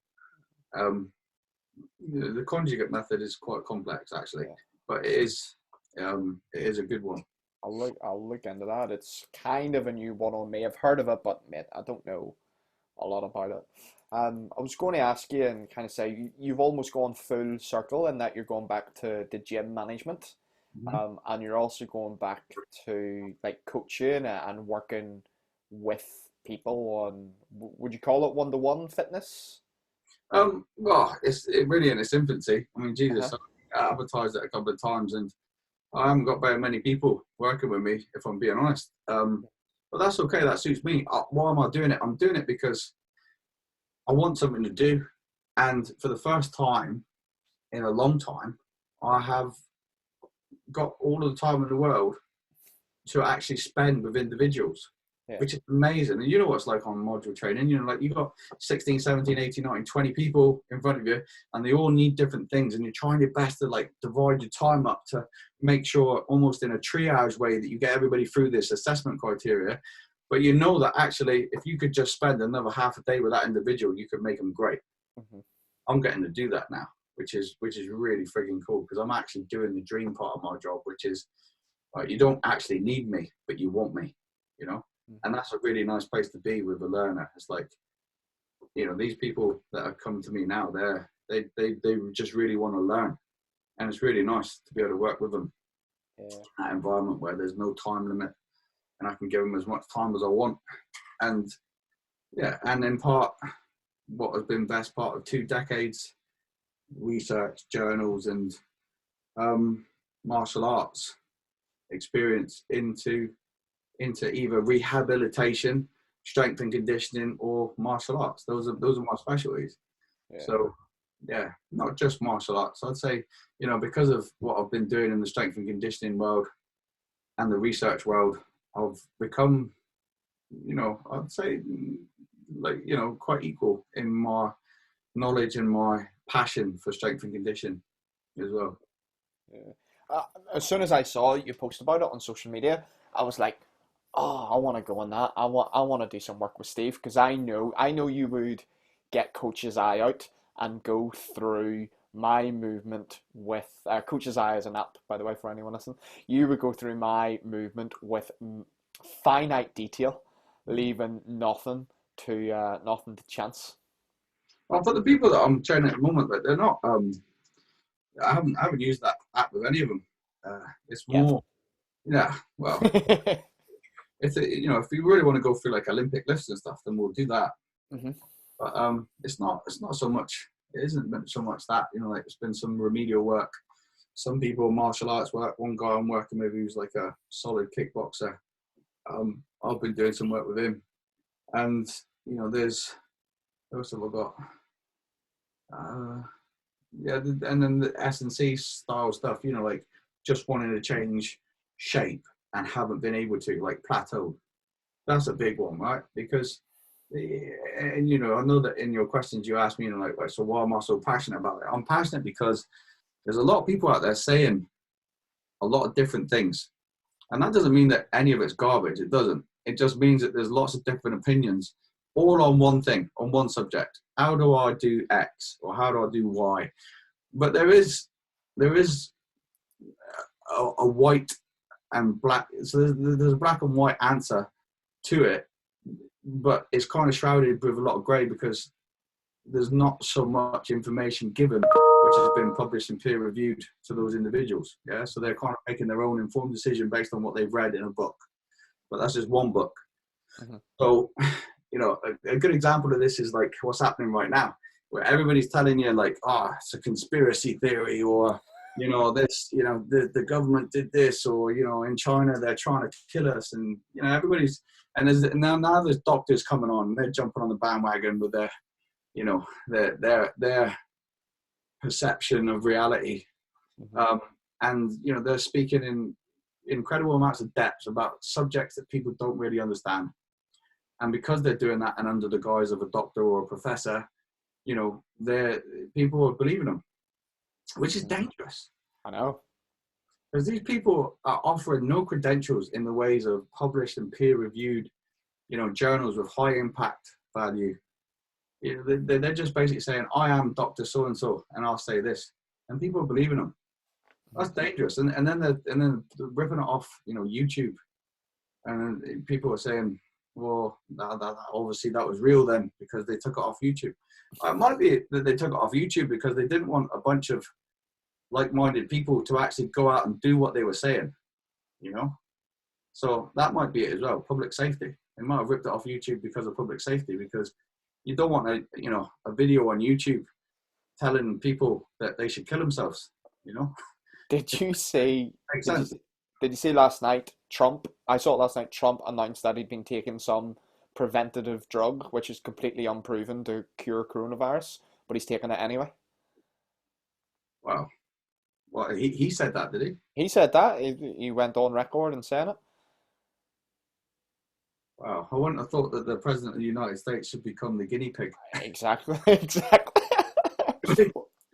The conjugate method is quite complex, actually, but it is a good one. I'll look into that. It's kind of a new one on me. I've heard of it, but mate, I don't know a lot about it. I was going to ask you and kind of say you've almost gone full circle in that you're going back to the gym management, and you're also going back to like coaching and working with people on, would you call it one-to-one fitness? Well, it's really in its infancy. I mean, Jesus, I advertised it a couple of times, and I haven't got very many people working with me, if I'm being honest. But that's okay. That suits me. Why am I doing it? I'm doing it because I want something to do, and for the first time in a long time, I have got all of the time in the world to actually spend with individuals, which is amazing. And you know what it's like on module training, you know, like you've got 16, 17, 18, 19, 20 people in front of you, and they all need different things, and you're trying your best to like divide your time up to make sure almost in a triage way that you get everybody through this assessment criteria. But you know that actually, if you could just spend another half a day with that individual, you could make them great. I'm getting to do that now, which is really frigging cool, because I'm actually doing the dream part of my job, which is you don't actually need me, but you want me, you know. And that's a really nice place to be with a learner. It's like, you know, these people that have come to me now, they just really want to learn, and it's really nice to be able to work with them in that environment where there's no time limit, and I can give them as much time as I want. And and in part, what has been best part of 2 decades research, journals, and martial arts experience into either rehabilitation, strength and conditioning, or martial arts. Those are my specialties. Yeah. So yeah, not just martial arts. I'd say, because of what I've been doing in the strength and conditioning world and the research world, I've become, I'd say like, quite equal in my knowledge and my passion for strength and conditioning as well. Yeah. As soon as I saw you post about it on social media, I was like, "Oh, I want to go on that. I want to do some work with Steve because I know you would get Coach's Eye out and go through my movement with Coach's Eye is an app, by the way, for anyone listening. You would go through my movement with finite detail, leaving nothing to chance. Well, for the people that I'm training at the moment, but they're not. I haven't used that app with any of them. It's Yet. more, yeah. Well, if you really want to go through like Olympic lifts and stuff, then we'll do that. Hmm. But it's not so much. It isn't so much that, like it's been some remedial work. Some people martial arts work. One guy I'm working with who's like a solid kickboxer. I've been doing some work with him, and there's what else have I got? Yeah, and then the S&C style stuff. Like just wanting to change shape and haven't been able to, like plateau. That's a big one, right? Because, and I know that in your questions you asked me, like, so why am I so passionate about it? I'm passionate because there's a lot of people out there saying a lot of different things, and that doesn't mean that any of it's garbage. It doesn't. It just means that there's lots of different opinions, all on one thing, on one subject. How do I do X or how do I do Y? But there is a white and black. So there's a black and white answer to it, but it's kind of shrouded with a lot of grey because there's not so much information given which has been published and peer reviewed to those individuals. Yeah, so they're kind of making their own informed decision based on what they've read in a book, but that's just one book. Hmm. So a good example of this is like what's happening right now, where everybody's telling you like, it's a conspiracy theory, or the government did this, or in China they're trying to kill us, and everybody's, and there's doctors coming on, they're jumping on the bandwagon with their perception of reality, Hmm. and they're speaking in incredible amounts of depth about subjects that people don't really understand. And because they're doing that and under the guise of a doctor or a professor, people are believing them, which is Hmm. dangerous. I know. Because these people are offering no credentials in the ways of published and peer-reviewed, journals with high impact value. They're just basically saying, I am Dr. So-and-so, and I'll say this. And people are believing them. That's dangerous. And then they're ripping it off, YouTube. And then people are saying, well, obviously that was real then because they took it off YouTube. It might be that they took it off YouTube because they didn't want a bunch of like-minded people to actually go out and do what they were saying, So that might be it as well. Public safety. They might have ripped it off YouTube because of public safety, because you don't want a video on YouTube telling people that they should kill themselves, Did you see? Makes Did you sense. see, did you see last night? Trump. I saw it last night. Trump announced that he'd been taking some preventative drug, which is completely unproven to cure coronavirus, but he's taking it anyway. Wow. Well, he said that, did he? He said that. He went on record and saying it. Wow. I wouldn't have thought that the president of the United States should become the guinea pig. Exactly. Exactly.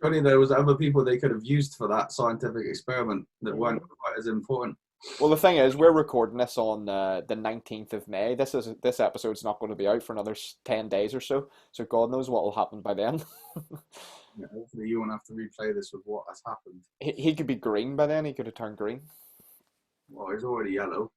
Surely there was other people they could have used for that scientific experiment that weren't quite as important. Well, the thing is, we're recording this on the 19th of May. This episode's not going to be out for another 10 days or so. So God knows what will happen by then. Yeah, hopefully you won't have to replay this with what has happened. He could be green by then. He could have turned green. Well, he's already yellow.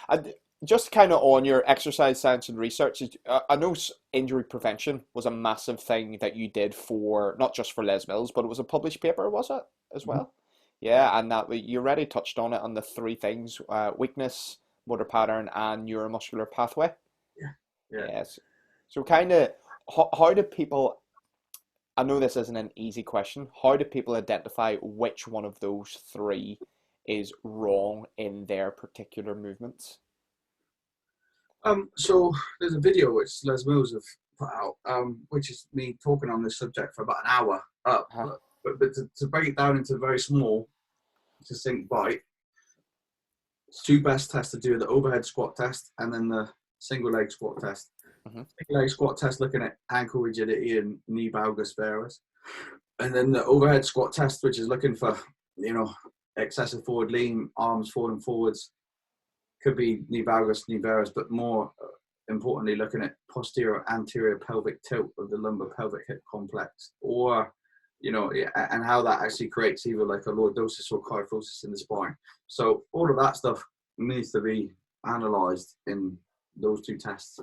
And just kind of on your exercise science and research, I know injury prevention was a massive thing that you did for not just for Les Mills, but it was a published paper, was it as Mm-hmm. well? Yeah, and that you already touched on it on the three things: weakness, motor pattern, and neuromuscular pathway. Yeah. Yeah. Yes. So kind of how do people? I know this isn't an easy question. How do people identify which one of those three is wrong in their particular movements? So there's a video which Les Mills have put out, which is me talking on this subject for about an hour. Huh? But to break it down into a very small, succinct bite, two best tests to do are the overhead squat test and then the single leg squat test. Hmm. Single leg squat test looking at ankle rigidity and knee valgus varus. And then the overhead squat test, which is looking for, excessive forward lean, arms falling forwards, could be knee valgus, knee varus, but more importantly, looking at posterior anterior pelvic tilt of the lumbar pelvic hip complex, or and how that actually creates either like a lordosis or kyphosis in the spine. So all of that stuff needs to be analysed in those two tests,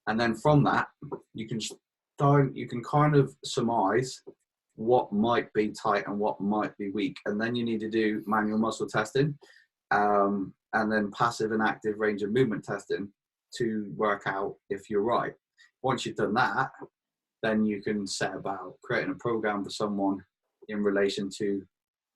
and then from that you can kind of surmise what might be tight and what might be weak, and then you need to do manual muscle testing, and then passive and active range of movement testing to work out if you're right. Once you've done that, then you can set about creating a program for someone in relation to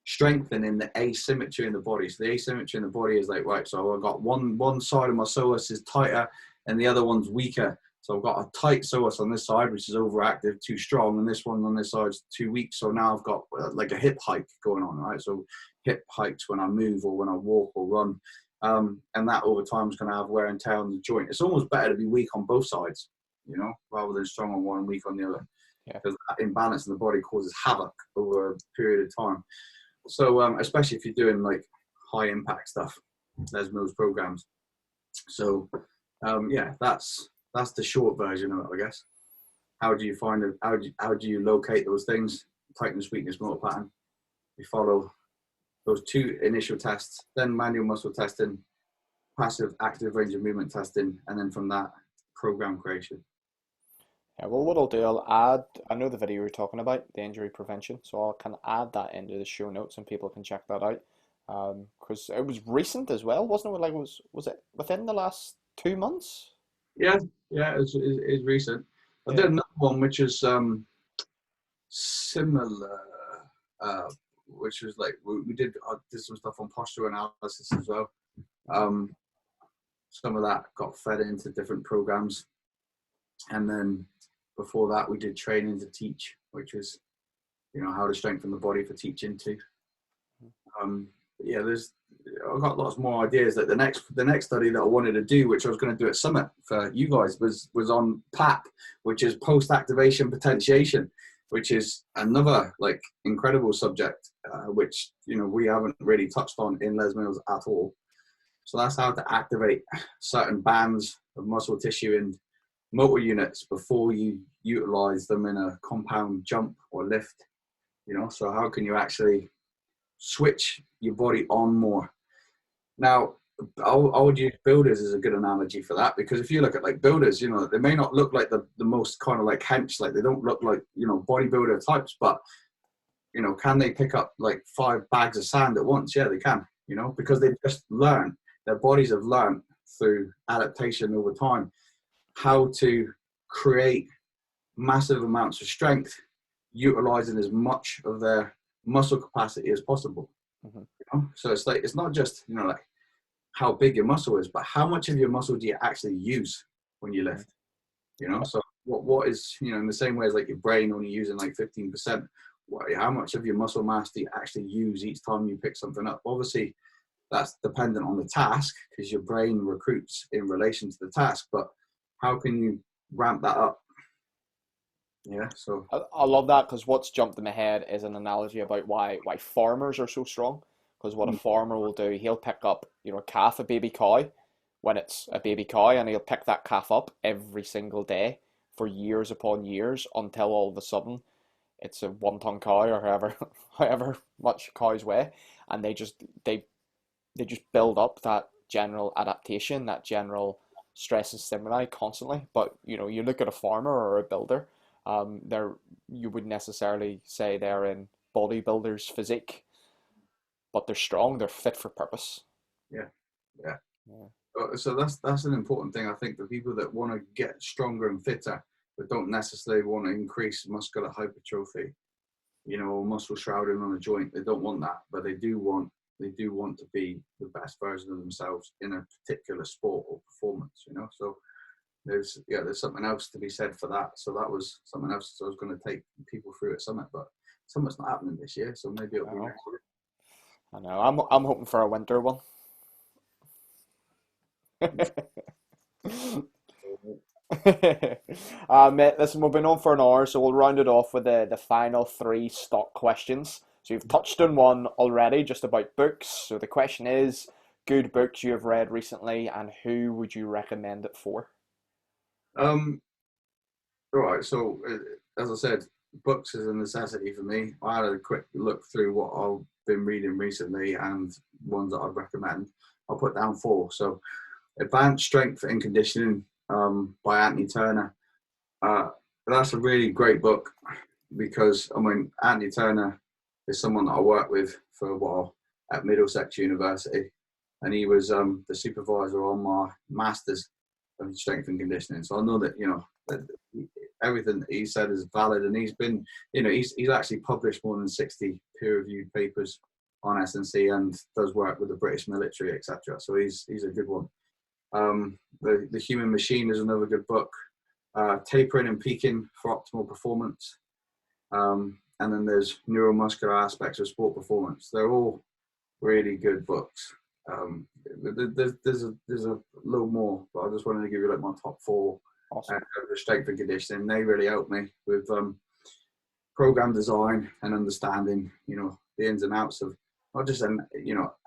strengthening the asymmetry in the body. So the asymmetry in the body is like, right, so I've got one side of my psoas is tighter and the other one's weaker. So I've got a tight psoas on this side, which is overactive, too strong, and this one on this side is too weak. So now I've got like a hip hike going on, right? So hip hikes when I move or when I walk or run. And that over time is going to have wear and tear on the joint. It's almost better to be weak on both sides, rather than strong on one and weak on the other. Yeah. Because that imbalance in the body causes havoc over a period of time. So especially if you're doing like high impact stuff, there's those programs. So that's the short version of it, I guess. How do you find it? How do you locate those things? Tightness, weakness, motor pattern. You follow those two initial tests, then manual muscle testing, passive active range of movement testing, and then from that, program creation. Yeah, well, what I'll do, I'll add, I know the video you're talking about, the injury prevention, so I'll kind of add that into the show notes and people can check that out. Because it was recent as well, wasn't it? Like, was it within the last 2 months? Yeah, it's recent. I did Yeah. another one which is similar, uh, which was like we did some stuff on posture analysis as well. Some of that got fed into different programs, and then before that we did training to teach, which was how to strengthen the body for teaching too. I've got lots more ideas. Like the next study that I wanted to do, which I was going to do at Summit for you guys, was on PAP, which is post activation potentiation, which is another like incredible subject, which we haven't really touched on in Les Mills at all. So that's how to activate certain bands of muscle tissue and motor units before you utilize them in a compound jump or lift. So how can you actually switch your body on more? Now, I would use builders as a good analogy for that, because if you look at like builders, they may not look like the most kind of like hench, like they don't look like, bodybuilder types, but, can they pick up like 5 bags of sand at once? Yeah, they can, because they just learn, their bodies have learned through adaptation over time how to create massive amounts of strength, utilizing as much of their muscle capacity as possible. Hmm. So it's like, it's not just, like how big your muscle is, but how much of your muscle do you actually use when you lift? So what is, in the same way as like your brain only using like 15%, how much of your muscle mass do you actually use each time you pick something up? Obviously, that's dependent on the task, because your brain recruits in relation to the task, but how can you ramp that up? Yeah, so I love that because what's jumped in my head is an analogy about why farmers are so strong. Because what a farmer will do, he'll pick up, a calf, a baby cow, when it's a baby cow, and he'll pick that calf up every single day for years upon years until all of a sudden it's a 1 ton cow or however much cows weigh, and they just build up that general adaptation, that general stress and stimuli constantly. But you look at a farmer or a builder, they're you wouldn't necessarily say they're in bodybuilder's physique, but they're strong, they're fit for purpose. yeah, yeah. Yeah. So that's an important thing. I think the people that want to get stronger and fitter, but don't necessarily want to increase muscular hypertrophy, or muscle shrouding on a joint, they don't want that, but they do want they do want to be the best version of themselves in a particular sport or performance, so there's something else to be said for that. So that was something else I was going to take people through at Summit, but Summit's not happening this year, so maybe it'll be next year. I know. I'm hoping for a winter one. Mate, listen, we've been on for an hour, so we'll round it off with the final three stock questions. So you've touched on one already, just about books. So the question is, good books you have read recently, and who would you recommend it for? All right, so as I said, books is a necessity for me. I had a quick look through what I've been reading recently and ones that I'd recommend. I'll put down 4. So Advanced Strength and Conditioning by Anthony Turner. That's a really great book because, Anthony Turner is someone that I worked with for a while at Middlesex University, and he was the supervisor on my Masters of Strength and Conditioning. So I know that, that everything that he said is valid, and he's been, he's actually published more than 60 peer-reviewed papers on S&C and does work with the British military, etc. So he's a good one. The Human Machine is another good book. Tapering and Peaking for Optimal Performance. And then there's Neuromuscular Aspects of Sport Performance. They're all really good books. There's a little more, but I just wanted to give you like my top 4. Awesome. The strength and conditioning. They really helped me with program design and understanding, the ins and outs of not just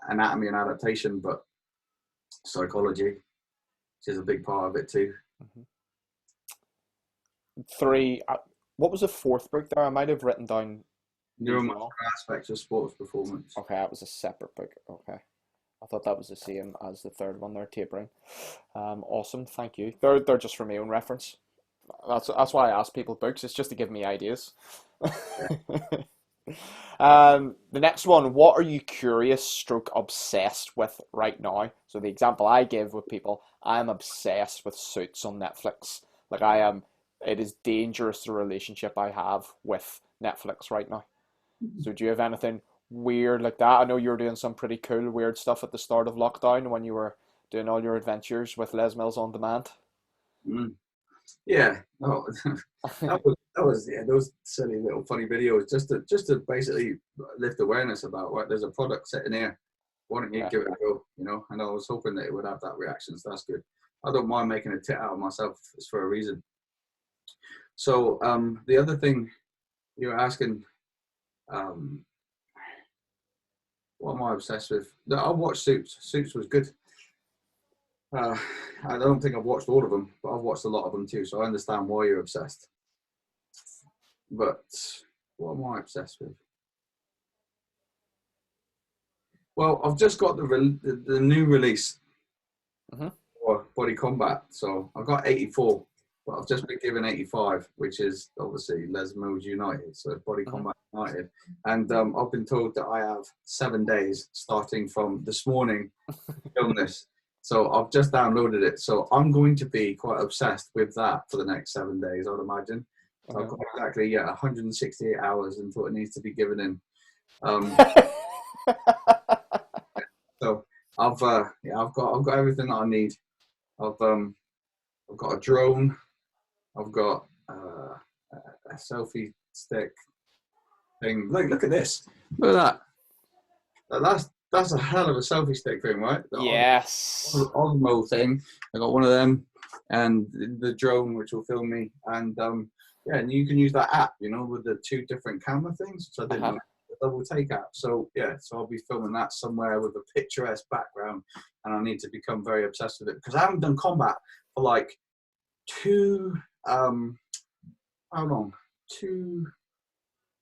anatomy and adaptation, but psychology, which is a big part of it too. Mm-hmm. 3. What was the 4th book there? I might have written down. Neuromuscular Aspects of Sports Performance. Okay, that was a separate book. Okay. I thought that was the same as the 3rd one there, Tapering. Awesome, thank you. They're just for my own reference. That's why I ask people books. It's just to give me ideas. The next one, what are you curious stroke obsessed with right now? So the example I give with people, I am obsessed with Suits on Netflix. Like I am, it is dangerous the relationship I have with Netflix right now. So do you have anything weird like that? I know you were doing some pretty cool weird stuff at the start of lockdown when you were doing all your adventures with Les Mills on Demand. Yeah, no, that was those silly little funny videos just to basically lift awareness about what there's a product sitting here. Why don't you give it a go? And I was hoping that it would have that reaction. So that's good. I don't mind making a tit out of myself. It's for a reason. So the other thing you were asking, what am I obsessed with? No, I watched Suits. Suits was good. I don't think I've watched all of them, but I've watched a lot of them too, so I understand why you're obsessed. But what am I obsessed with? Well, I've just got the new release for Body Combat, so I've got 84, but I've just been given 85, which is obviously Les Mills United, so Body Combat United. And I've been told that I have 7 days starting from this morning to film this. So I've just downloaded it. So I'm going to be quite obsessed with that for the next 7 days, I'd imagine. So I've got exactly 168 hours until it needs to be given in. So I've got everything that I need. I've got a drone. I've got a selfie stick thing. Look at this. Look at that. That's a hell of a selfie stick thing, right? Yes. Osmo thing. I got one of them, and the drone which will film me, and and you can use that app, with the 2 different camera things. So I didn't know the double take app. So so I'll be filming that somewhere with a picturesque background, and I need to become very obsessed with it because I haven't done combat for like 2. How long? 2.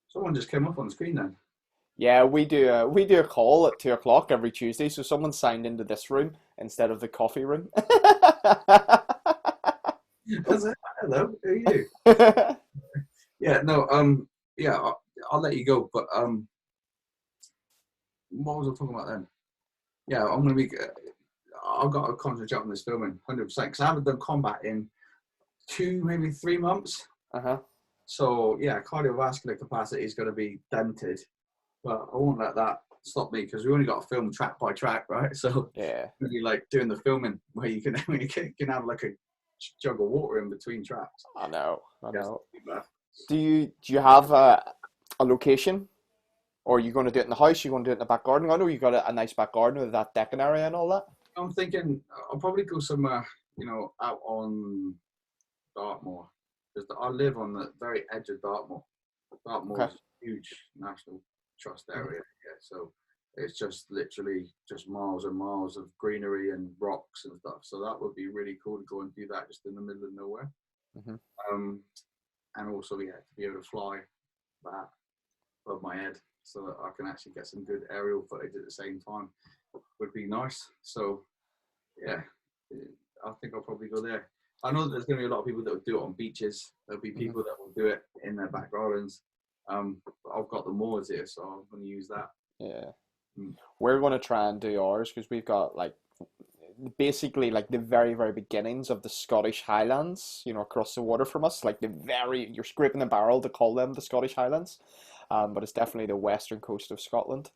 Someone just came up on the screen then. Yeah, we do a call at 2 o'clock every Tuesday, so someone signed into this room instead of the coffee room. Hello, who are you? I'll let you go. But what was I talking about then? Yeah, I'm gonna be. I've got to concentrate on this filming 100% because I haven't done combat in 2, maybe 3 months. So cardiovascular capacity is going to be dented. But I won't let that stopped me because we only got to film track by track, right? So Yeah. really like doing the filming where you can have like a jug of water in between tracks. I know. I Yes, know. too bad. Do you have a location? Or are you going to do it in the house? You going to do it in the back garden? I know you got a nice back garden with that decking area and all that. I'm thinking I'll probably go somewhere, out on Dartmoor, because I live on the very edge of Dartmoor. Okay. Dartmoor's a huge national trust Mhm. area, yeah. So it's just literally just miles and miles of greenery and rocks and stuff. So that would be really cool to go and do that just in the middle of nowhere. Mhm. Um, and also, yeah, to be able to fly that above my head so that I can actually get some good aerial footage at the same time would be nice. So yeah, I think I'll probably go there. I know that there's going to be a lot of people that will do it on beaches. There'll be Mhm. people that will do it in their back gardens. But I've got the moors here, so I'm going to use that. Yeah. Mm. We're going to try and do ours because we've got like basically like the very very beginnings of the Scottish Highlands, across the water from us, like you're scraping the barrel to call them the Scottish Highlands, but it's definitely the western coast of Scotland.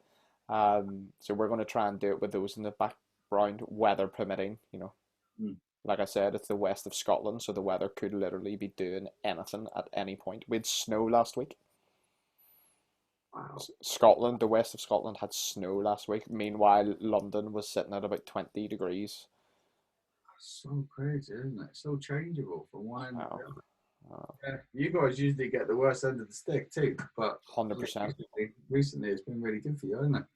So we're going to try and do it with those in the background, weather permitting. Mm. Like I said, it's the west of Scotland, so the weather could literally be doing anything at any point. We had snow last week. Wow, Scotland, the west of Scotland had snow last week. Meanwhile, London was sitting at about 20 degrees. that's so crazy, isn't it? So changeable from one end to Oh, the other. oh, Yeah, you guys usually get the worst end of the stick too, but like 100%. recently it's been really good for you, hasn't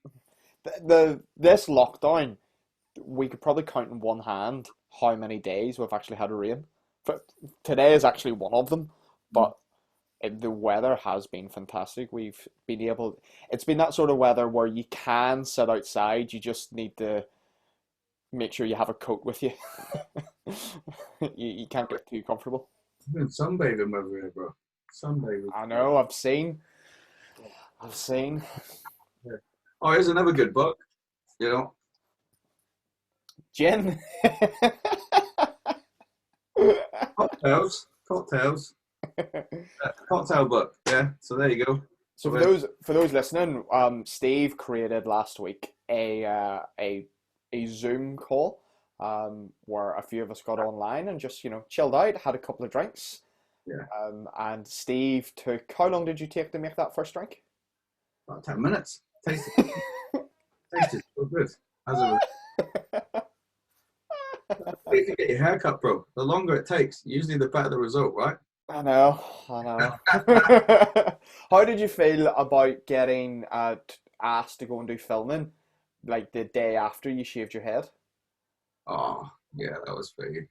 it? This lockdown, we could probably count in one hand how many days we've actually had rain. But today is actually one of them. Mm. But the weather has been fantastic. We've been able. It's been that sort of weather where you can sit outside. You just need to make sure you have a coat with you. You can't get too comfortable. It's been sunbathing weather here, bro. Sunbathing. I know. I've seen. I've seen. Yeah. Oh, here's another good book. You know, Gin. cocktails, cocktail book. Yeah, so there you go. So Well, for those listening, Steve created last week a Zoom call, where a few of us got online and just chilled out, had a couple of drinks, yeah, and Steve took. How long did you take to make that first drink? about 10 minutes. Tasted so good. As a If you get your hair cut, bro, the longer it takes, usually the better the result, right? I know, I know. How did you feel about getting asked to go and do filming, like the day after you shaved your head? Oh, yeah, that was very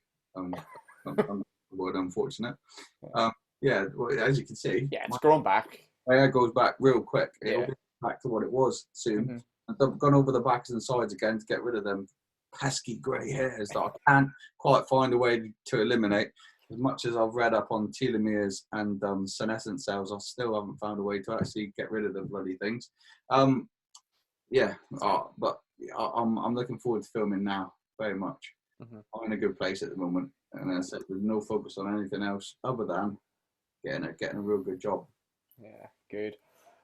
unfortunate. Um, yeah, well, as you can see, Yeah, my it's grown back. hair goes back real quick. It'll Yeah. be back to what it was soon. Hmm. I've gone over the backs and sides again to get rid of them pesky grey hairs that I can't quite find a way to eliminate. As much as I've read up on telomeres and senescent cells, I still haven't found a way to actually get rid of the bloody things. Um, yeah, but I'm looking forward to filming now very much. Hmm. I'm in a good place at the moment, and as I said, with no focus on anything else other than getting a real good job. Yeah, good.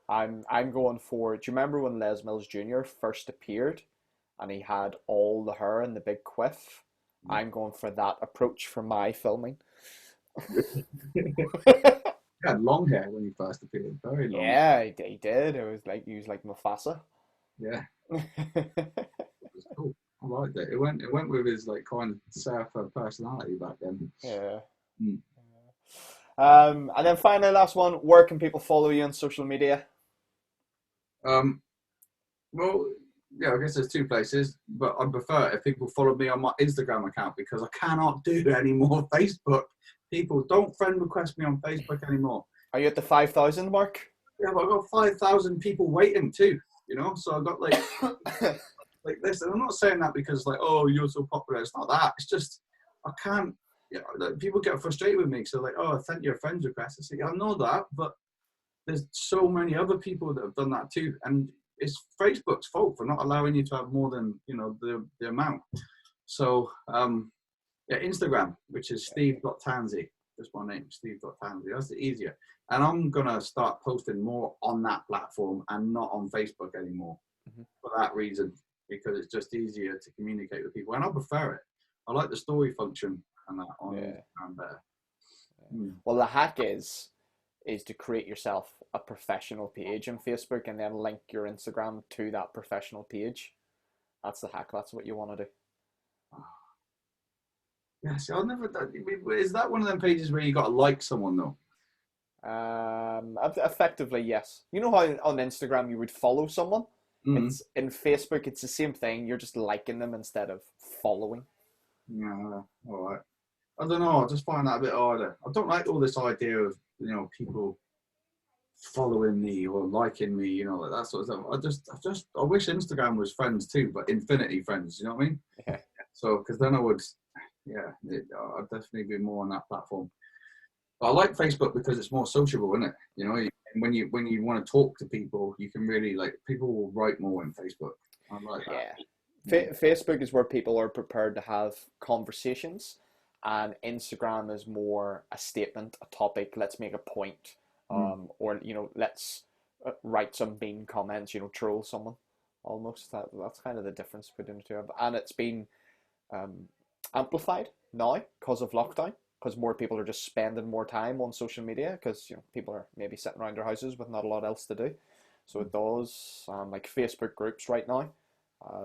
I'm going for. Do you remember when Les Mills Jr. first appeared, and he had all the hair and the big quiff? I'm going for that approach for my filming. He had long hair when he first appeared, very long. Yeah, he did. It was like he was like Mufasa. Yeah, it was cool. I liked it. It went with his like kind of surfer personality back then. Yeah. Mm. And then finally, last one. Where can people follow you on social media? Um, well, yeah, I guess there's two places, but I prefer if people follow me on my Instagram account because I cannot do any more Facebook. People don't friend request me on Facebook anymore. Are you at the 5,000 mark? Yeah, but I've got 5,000 people waiting too. So I've got like this, and I'm not saying that because like, oh, you're so popular. It's not that. It's just I can't. Like, people get frustrated with me. So like, oh, I sent you a friend's request. I say, I know that, but there's so many other people that have done that too, and it's Facebook's fault for not allowing you to have more than the amount. So yeah, Instagram, which is steve.tansey, just my name, steve.tansey. That's the easier. And I'm gonna start posting more on that platform and not on Facebook anymore. Mhm. for that reason, because it's just easier to communicate with people, and I prefer it. I like the story function and that on Yeah. Instagram better. Mm. Well, the hack is to create yourself a professional page on Facebook and then link your Instagram to that professional page. That's the hack. That's what you want to do. Yeah, see, I've never done. Is that one of them pages where you got to like someone though? Effectively, yes. You know how on Instagram you would follow someone? Mm. It's in Facebook, it's the same thing. You're just liking them instead of following. Yeah, all right. I don't know. I just find that a bit harder. I don't like all this idea of people following me or liking me, like that sort of stuff. I wish Instagram was friends too, but infinity friends. You know what I mean? Yeah. So, because then I would, yeah, I'd definitely be more on that platform. But I like Facebook because it's more sociable, isn't it? When you want to talk to people, you can really people will write more in Facebook. I like that. Yeah. Yeah. Facebook is where people are prepared to have conversations, and Instagram is more a statement, a topic. Let's make a point, Mm. or let's write some mean comments. Troll someone. Almost that's kind of the difference between the two. And it's been um, amplified now because of lockdown. Because more people are just spending more time on social media because people are maybe sitting around their houses with not a lot else to do. So it does like Facebook groups right now. I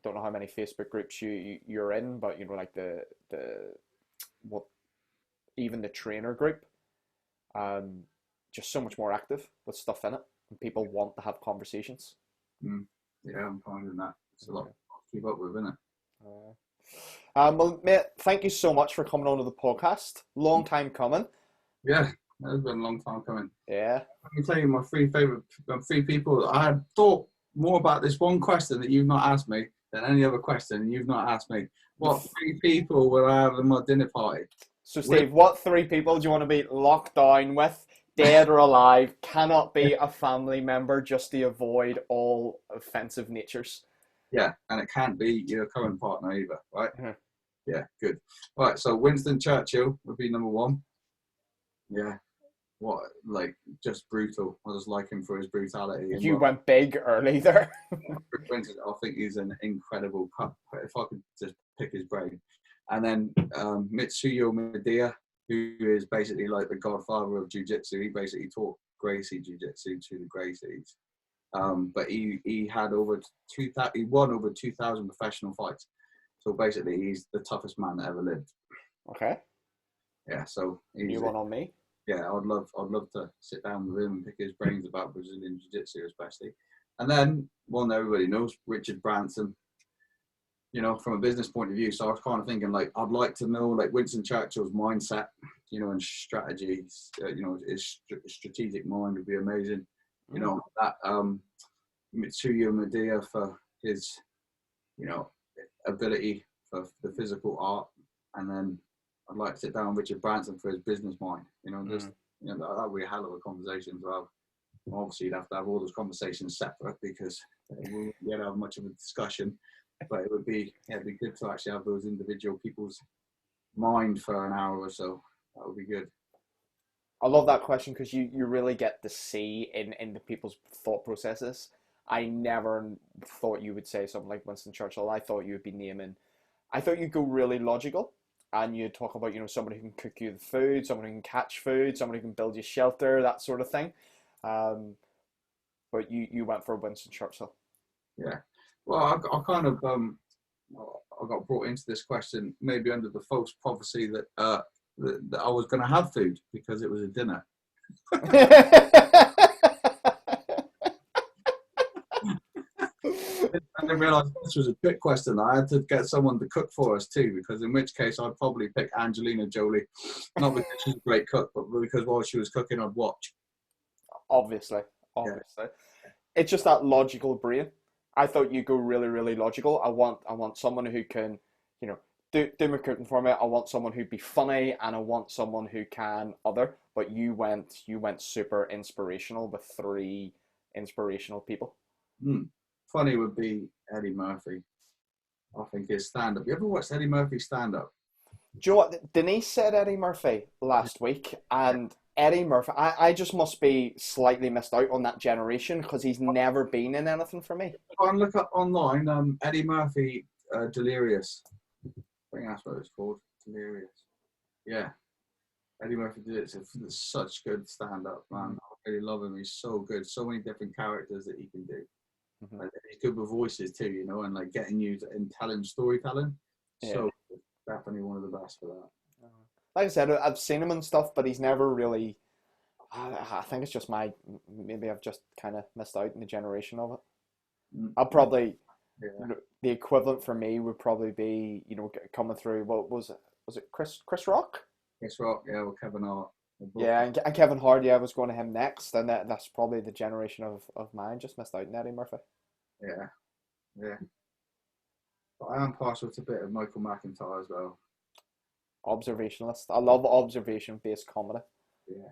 don't know how many Facebook groups you're in, but like the what even the trainer group, um, just so much more active with stuff in it, and people want to have conversations. Mm. Yeah, I'm finding that it's a lot to keep up with, isn't it? Uh, well, mate, thank you so much for coming on to the podcast. Long time coming. Yeah, it's been a long time coming. Yeah. Let me tell you my three people. I had thought more about this one question that you've not asked me than any other question you've not asked me. What three people will I have in my dinner party? So, Steve, what three people do you want to be locked down with, dead or alive? Cannot be a family member just to avoid all offensive natures. Yeah, and it can't be your current partner either, right? Mhm. Yeah, good. Right, so Winston Churchill would be number one. Yeah, just brutal. I just like him for his brutality. And You went big early there. Winston, I think he's an incredible cut. If I could just pick his brain. And then Mitsuyo Medea, who is basically like the godfather of jiu-jitsu. He basically taught Gracie jiu-jitsu to the Gracies. But he won over 2,000 professional fights. So basically, he's the toughest man that ever lived. Okay. Yeah, so New one on me. Yeah, I'd love to sit down with him and pick his brains about Brazilian jiu-jitsu, especially. And then one that everybody knows, Richard Branson. From a business point of view. So I was kind of thinking, I'd like to know, Winston Churchill's mindset, and strategies. His strategic mind would be amazing. That Mitsuyo Medea for his, ability for the physical art, and then I'd like to sit down with Richard Branson for his business mind. That would be a hell of a conversation to have. Obviously, you'd have to have all those conversations separate because we wouldn't have much of a discussion. But it'd be good to actually have those individual people's mind for an hour or so. That would be good. I love that question because you really get to see in the people's thought processes. I never thought you would say something like Winston Churchill. I thought you would be naming. I thought you'd go really logical, and you'd talk about somebody who can cook you the food, someone who can catch food, someone who can build you shelter, that sort of thing. But you went for Winston Churchill. Yeah. Well, I kind of I got brought into this question maybe under the false prophecy that that I was going to have food because it was a dinner. I didn't realise this was a trick question. I had to get someone to cook for us too, because in which case I'd probably pick Angelina Jolie, not because she's a great cook, but because while she was cooking, I'd watch. Obviously. Yeah. It's just that logical brain. I thought you'd go really, really logical. I want someone who can, do my cooking for me. I want someone who'd be funny, and I want someone who can other. But you went super inspirational with three inspirational people. Funny would be Eddie Murphy. I think his stand-up. You ever watched Eddie Murphy stand-up? Do you know what? Denise said Eddie Murphy last week, and Eddie Murphy, I just must be slightly missed out on that generation because he's never been in anything for me. Go and look up online. Eddie Murphy, Delirious. I think that's what it's called. Delirious. Yeah. Eddie Murphy did it. It's such good stand-up, man. I really love him. He's so good. So many different characters that he can do. Mm-hmm. Like, he's good with voices too, you know, and like getting you in telling storytelling. Yeah. So definitely one of the best for that. Like I said, I've seen him and stuff, but he's never really. I think it's just maybe I've just kind of missed out in the generation of it. I'll probably the equivalent for me would probably be coming through. What was it? Was it Chris Rock? Chris Rock, yeah, with Kevin Hart. Yeah, and Kevin Hart. Yeah, I was going to him next, and that's probably the generation of mine. Just missed out on Eddie Murphy. Yeah, yeah. But I am partial to a bit of Michael McIntyre as well. Observationalist. I love observation-based comedy. Yeah.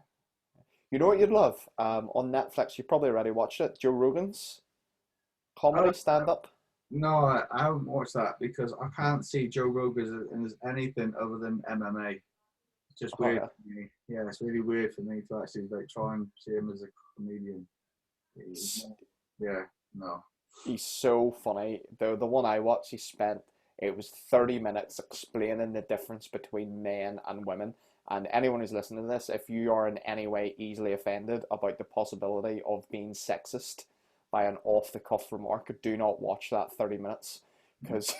You know what you'd love? On Netflix, you probably already watched it. Joe Rogan's comedy stand-up. No, I haven't watched that because I can't see Joe Rogan as anything other than MMA. It's just weird for me. Yeah, it's really weird for me to actually like try and see him as a comedian. Yeah, no. He's so funny. The one I watched, it was 30 minutes explaining the difference between men and women. And anyone who's listening to this, if you are in any way easily offended about the possibility of being sexist by an off-the-cuff remark, do not watch that 30 minutes because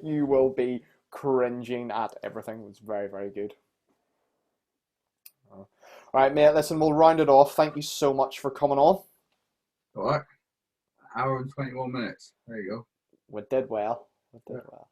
you will be cringing at everything. It's very, very good. All right, mate, listen, we'll round it off. Thank you so much for coming on. All right. Hour and 21 minutes. There you go. We did well. We did well.